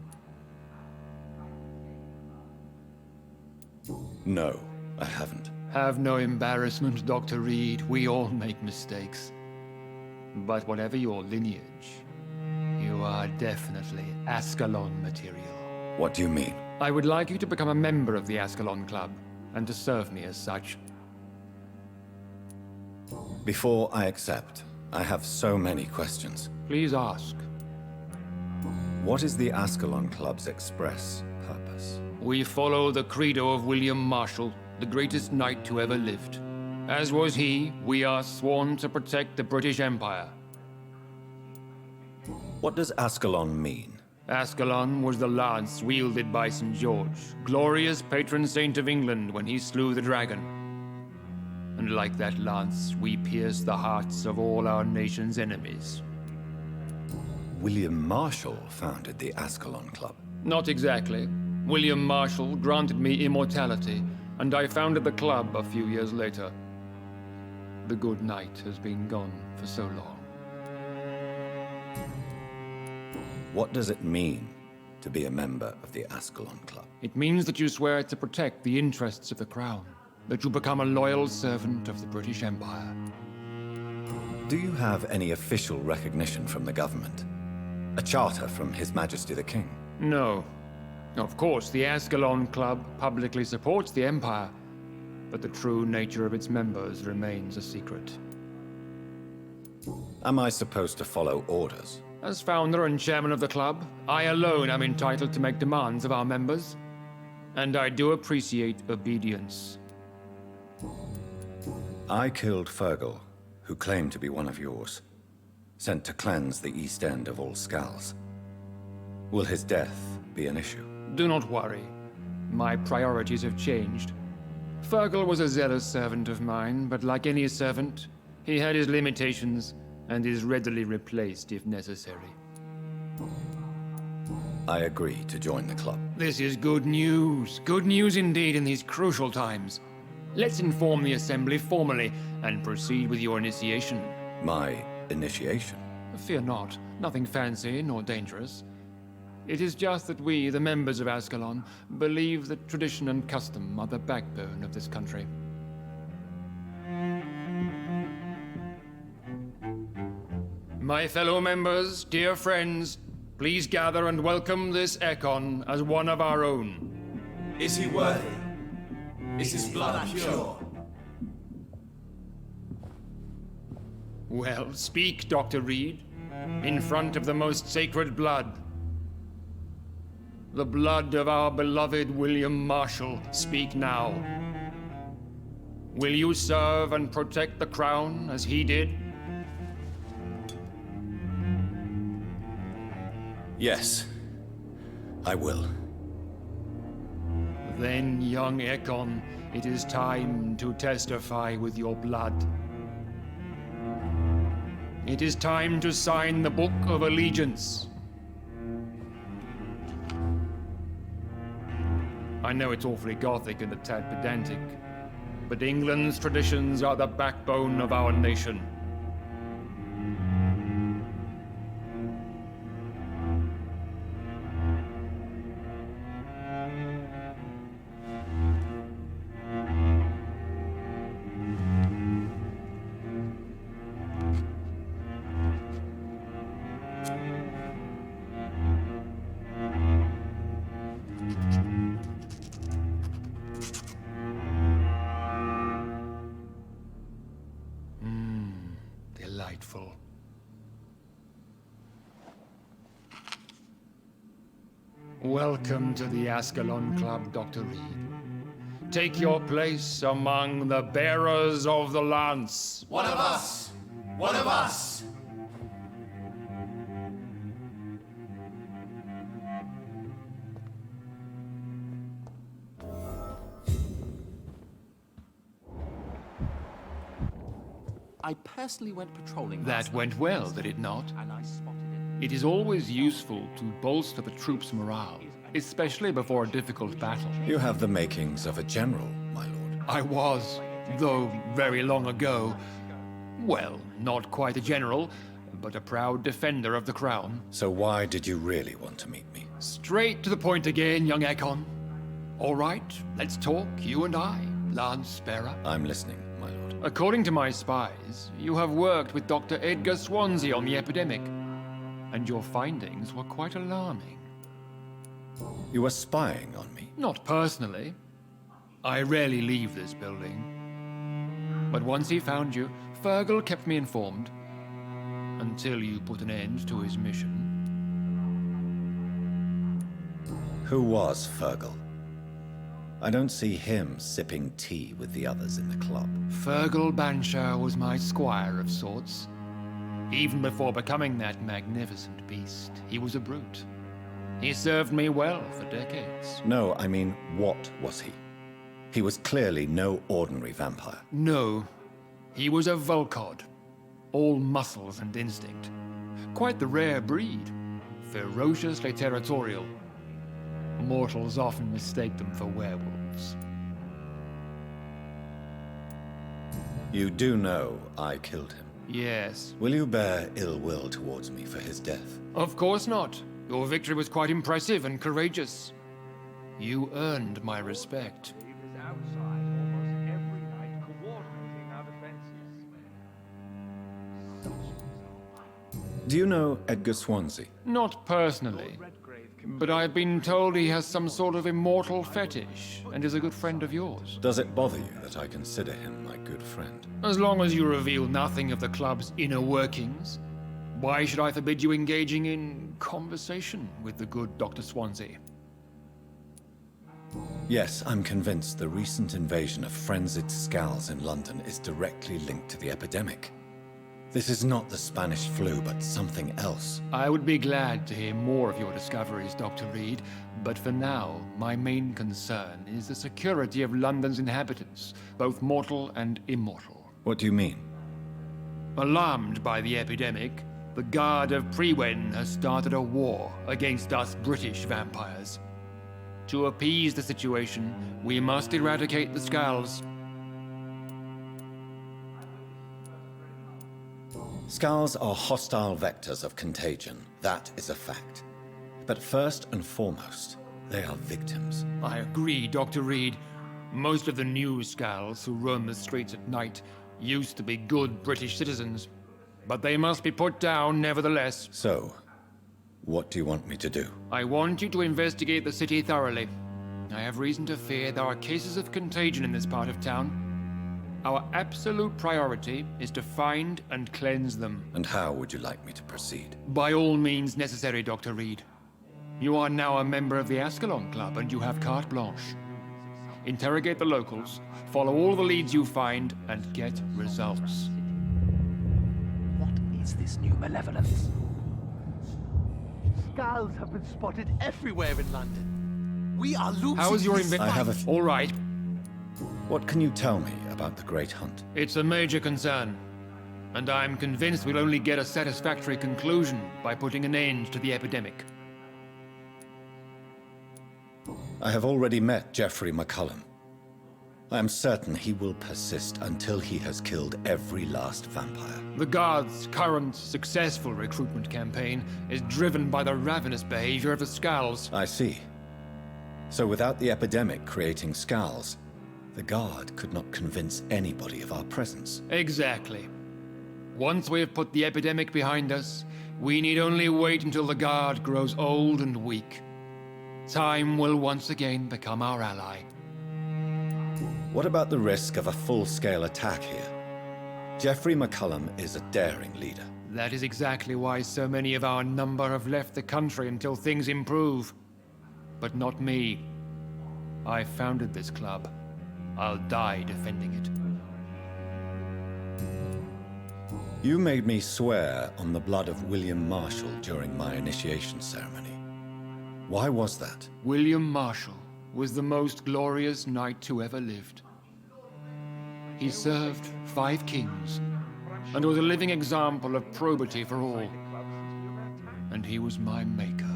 No, I haven't.
Have no embarrassment, Dr. Reed. We all make mistakes. But whatever your lineage, you are definitely Ascalon material.
What do you mean?
I would like you to become a member of the Ascalon Club, and to serve me as such.
Before I accept, I have so many questions.
Please ask.
What is the Ascalon Club's express purpose?
We follow the credo of William Marshall, the greatest knight who ever lived. As was he, we are sworn to protect the British Empire.
What does Ascalon mean?
Ascalon was the lance wielded by St. George, glorious patron saint of England when he slew the dragon. And like that lance, we pierce the hearts of all our nation's enemies.
William Marshall founded the Ascalon Club.
Not exactly. William Marshall granted me immortality, and I founded the club a few years later. The good knight has been gone for so long.
What does it mean to be a member of the Ascalon Club?
It means that you swear to protect the interests of the Crown, that you become a loyal servant of the British Empire.
Do you have any official recognition from the government? A charter from His Majesty the King?
No. Of course, the Ascalon Club publicly supports the Empire, but the true nature of its members remains a secret.
Am I supposed to follow orders?
As founder and chairman of the club, I alone am entitled to make demands of our members. And I do appreciate obedience.
I killed Fergal, who claimed to be one of yours, sent to cleanse the East End of all Skulls. Will his death be an issue?
Do not worry. My priorities have changed. Fergal was a zealous servant of mine, but like any servant, he had his limitations and is readily replaced if necessary.
I agree to join the club.
This is good news. Good news indeed in these crucial times. Let's inform the Assembly formally and proceed with your initiation.
My initiation?
Fear not. Nothing fancy nor dangerous. It is just that we, the members of Ascalon, believe that tradition and custom are the backbone of this country. My fellow members, dear friends, please gather and welcome this Ekon as one of our own.
Is he worthy? Is his blood pure?
Well, speak, Dr. Reed, in front of the most sacred blood. The blood of our beloved William Marshall, speak now. Will you serve and protect the crown as he did?
Yes, I will.
Then, young Ekon, it is time to testify with your blood. It is time to sign the Book of Allegiance. I know it's awfully gothic and a tad pedantic, but England's traditions are the backbone of our nation. Delightful. Welcome to the Ascalon Club, Dr. Reed. Take your place among the bearers of the lance.
One of us! One of us!
I personally went patrolling
That went well, did it not?
and I spotted it.
It is always useful to bolster the troops' morale, especially before a difficult battle.
You have the makings of a general, my lord.
I was, though very long ago. Well, not quite a general, but a proud defender of the crown.
So why did you really want to meet me?
Straight to the point again, young Ekon. All right, let's talk, you and I, Lance Sparrow.
I'm listening, my lord.
According to my spies, you have worked with Dr. Edgar Swansea on the epidemic, and your findings were quite alarming.
You were spying on me?
Not personally. I rarely leave this building. But once he found you, Fergal kept me informed, until you put an end to his mission.
Who was Fergal? I don't see him sipping tea with the others in the club.
Fergal Banshire was my squire of sorts. Even before becoming that magnificent beast, he was a brute. He served me well for decades.
No, I mean, what was he? He was clearly no ordinary vampire.
No, he was a Volcod. All muscles and instinct. Quite the rare breed. Ferociously territorial. Mortals often mistake them for werewolves.
You do know I killed him?
Yes.
Will you bear ill will towards me for his death?
Of course not. Your victory was quite impressive and courageous. You earned my respect.
Do you know Edgar Swansea?
Not personally, but I've been told he has some sort of immortal fetish and is a good friend of yours.
Does it bother you that I consider him my good friend?
As long as you reveal nothing of the club's inner workings, why should I forbid you engaging in conversation with the good Dr. Swansea?
Yes, I'm convinced the recent invasion of frenzied Scals in London is directly linked to the epidemic. This is not the Spanish flu, but something else.
I would be glad to hear more of your discoveries, Dr. Reed, but for now, my main concern is the security of London's inhabitants, both mortal and immortal.
What do you mean?
Alarmed by the epidemic, the Guard of Prewen has started a war against us British vampires. To appease the situation, we must eradicate the Scals.
Scals are hostile vectors of contagion, that is a fact. But first and foremost, they are victims.
I agree, Dr. Reed. Most of the new Scals who roam the streets at night used to be good British citizens, but they must be put down nevertheless.
So, what do you want me to do?
I want you to investigate the city thoroughly. I have reason to fear there are cases of contagion in this part of town. Our absolute priority is to find and cleanse them.
And how would you like me to proceed?
By all means necessary, Dr. Reed. You are now a member of the Ascalon Club and you have carte blanche. Interrogate the locals, follow all the leads you find, and get results.
What is this new malevolence? Scals have been spotted everywhere in London. We are losing.
How is your
I have a...
All right.
What can you tell me about the Great Hunt?
It's a major concern, and I'm convinced we'll only get a satisfactory conclusion by putting an end to the epidemic.
I have already met Geoffrey McCullum. I am certain he will persist until he has killed every last vampire.
The Guard's current successful recruitment campaign is driven by the ravenous behavior of the Scals.
I see. So without the epidemic creating Scals, the Guard could not convince anybody of our presence.
Exactly. Once we have put the epidemic behind us, we need only wait until the Guard grows old and weak. Time will once again become our ally.
What about the risk of a full-scale attack here? Geoffrey McCullum is a daring leader.
That is exactly why so many of our number have left the country until things improve. But not me. I founded this club. I'll die defending it.
You made me swear on the blood of William Marshall during my initiation ceremony. Why was that?
William Marshall was the most glorious knight who ever lived. He served 5 kings, and was a living example of probity for all. And he was my maker.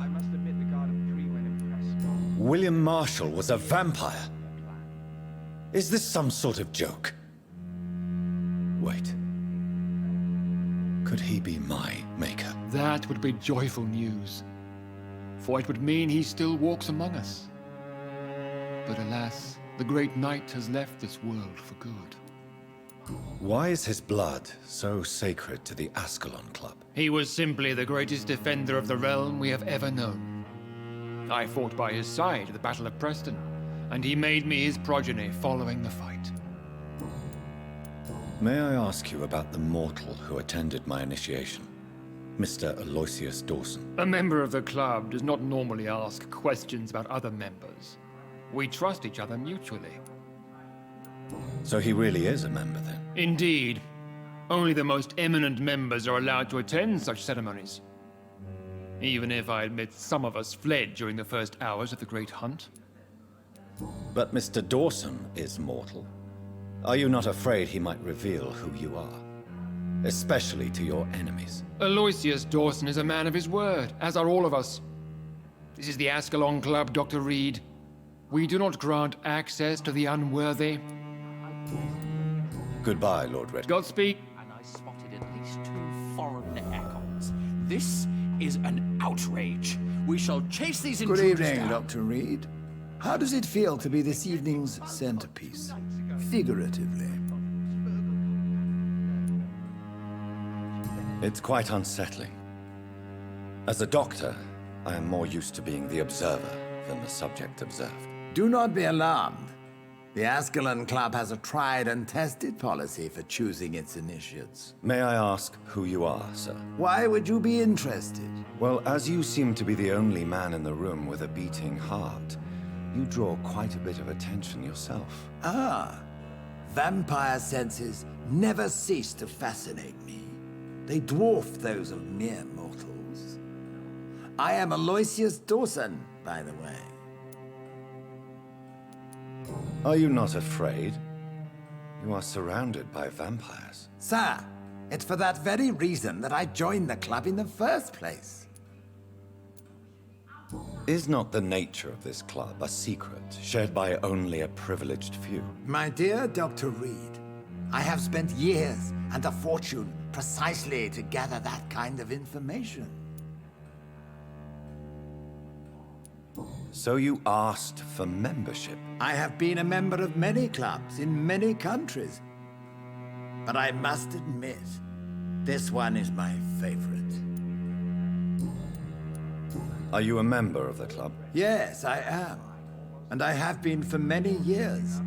William Marshall was a vampire? Is this some sort of joke? Wait. Could he be my maker?
That would be joyful news, for it would mean he still walks among us. But alas, the great knight has left this world for good.
Why is his blood so sacred to the Ascalon Club?
He was simply the greatest defender of the realm we have ever known. I fought by his side at the Battle of Preston, and he made me his progeny following the fight.
May I ask you about the mortal who attended my initiation? Mr. Aloysius Dawson.
A member of the club does not normally ask questions about other members. We trust each other mutually.
So he really is a member, then?
Indeed. Only the most eminent members are allowed to attend such ceremonies. Even if I admit some of us fled during the first hours of the Great Hunt.
But Mr. Dawson is mortal. Are you not afraid he might reveal who you are? Especially to your enemies.
Aloysius Dawson is a man of his word, as are all of us. This is the Ascalon Club, Dr. Reed. We do not grant access to the unworthy.
Goodbye, Lord Red.
Godspeed.
And I spotted at least 2 foreign echoes. This is an outrage. We shall chase these
Good
intruders
evening,
down.
Dr. Reed. How does it feel to be this evening's centerpiece? Figuratively.
It's quite unsettling. As a doctor, I am more used to being the observer than the subject observed.
Do not be alarmed. The Ascalon Club has a tried and tested policy for choosing its initiates.
May I ask who you are, sir?
Why would you be interested?
Well, as you seem to be the only man in the room with a beating heart, you draw quite a bit of attention yourself.
Ah, vampire senses never cease to fascinate me. They dwarf those of mere mortals. I am Aloysius Dawson, by the way.
Are you not afraid? You are surrounded by vampires.
Sir, it's for that very reason that I joined the club in the first place.
Is not the nature of this club a secret shared by only a privileged few?
My dear Dr. Reed, I have spent years and a fortune precisely to gather that kind of information.
So you asked for membership?
I have been a member of many clubs in many countries. But I must admit, this one is my favorite.
Are you a member of the club?
Yes, I am. And I have been for many years.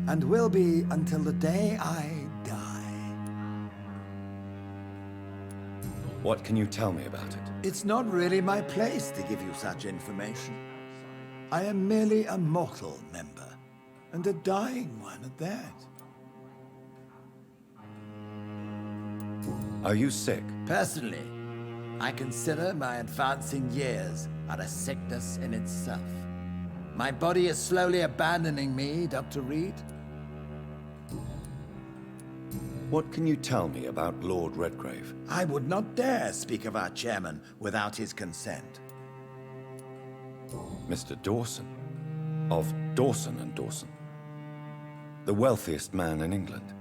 And will be until the day I die.
What can you tell me about it?
It's not really my place to give you such information. I am merely a mortal member, and a dying one at that.
Are you sick?
Personally, I consider my advancing years are a sickness in itself. My body is slowly abandoning me, Dr. Reed.
What can you tell me about Lord Redgrave?
I would not dare speak of our chairman without his consent.
Mr. Dawson, of Dawson and Dawson, the wealthiest man in England.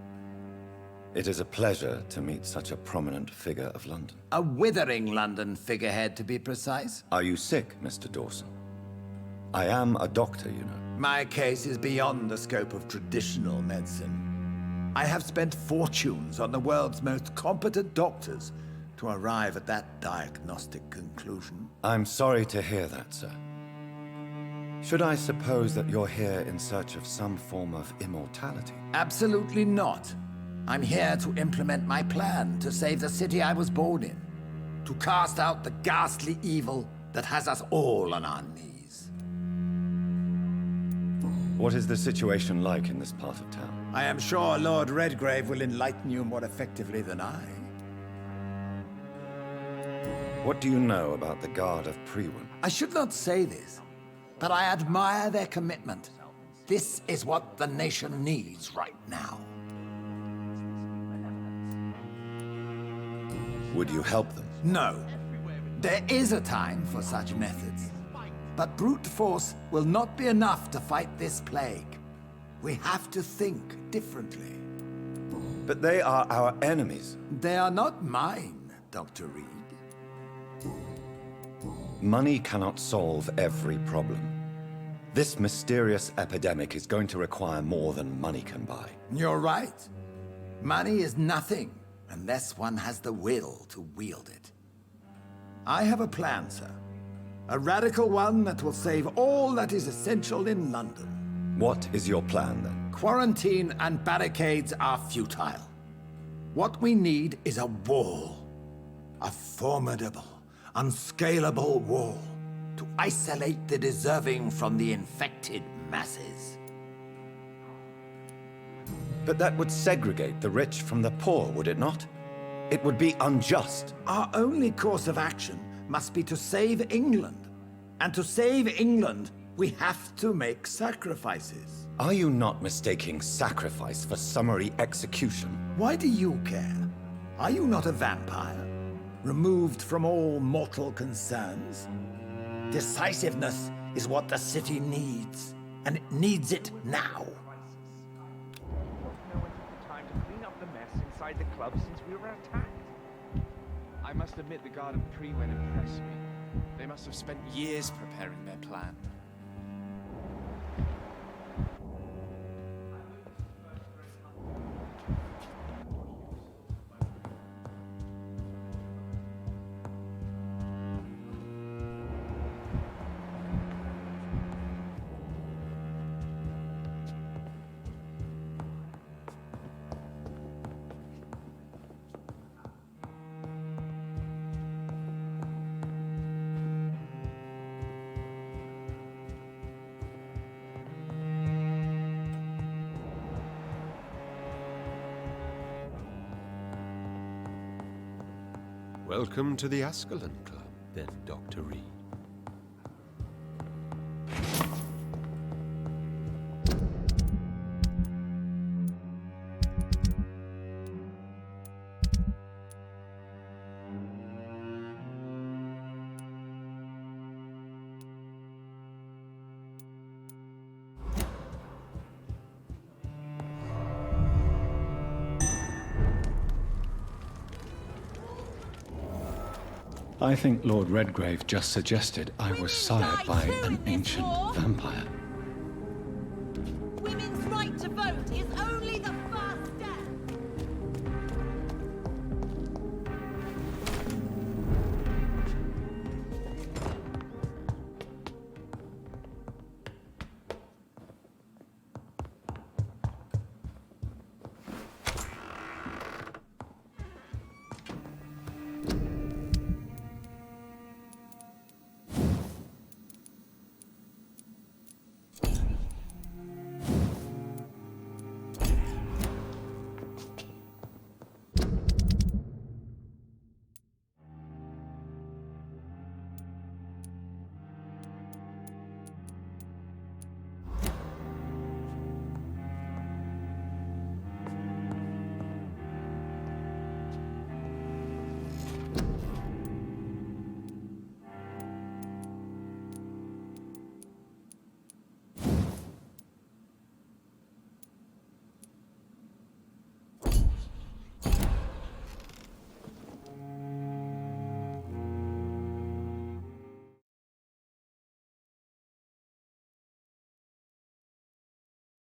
It is a pleasure to meet such a prominent figure of London.
A withering London figurehead, to be precise.
Are you sick, Mr. Dawson? I am a doctor, you know.
My case is beyond the scope of traditional medicine. I have spent fortunes on the world's most competent doctors to arrive at that diagnostic conclusion.
I'm sorry to hear that, sir. Should I suppose that you're here in search of some form of immortality?
Absolutely not. I'm here to implement my plan to save the city I was born in. To cast out the ghastly evil that has us all on our knees.
What is the situation like in this part of town?
I am sure Lord Redgrave will enlighten you more effectively than I.
What do you know about the Guard of Prewen?
I should not say this, but I admire their commitment. This is what the nation needs right now.
Would you help them?
No. There is a time for such methods. But brute force will not be enough to fight this plague. We have to think differently.
But they are our enemies.
They are not mine, Dr. Reed.
Money cannot solve every problem. This mysterious epidemic is going to require more than money can buy.
You're right. Money is nothing unless one has the will to wield it. I have a plan, sir. A radical one that will save all that is essential in London.
What is your plan, then?
Quarantine and barricades are futile. What we need is a wall. A formidable, unscalable wall to isolate the deserving from the infected masses.
But that would segregate the rich from the poor, would it not? It would be unjust.
Our only course of action must be to save England. And to save England, we have to make sacrifices.
Are you not mistaking sacrifice for summary execution?
Why do you care? Are you not a vampire? Removed from all mortal concerns? Decisiveness is what the city needs, and it needs it now.
No one took the time to clean up the mess inside the club since we were attacked. I must admit the Guard of Pre-Wen impressed me.
They must have spent years preparing their plan.
Welcome to the Ascalon Club, then, Dr. Reed.
I think Lord Redgrave just suggested I was sired by an ancient vampire.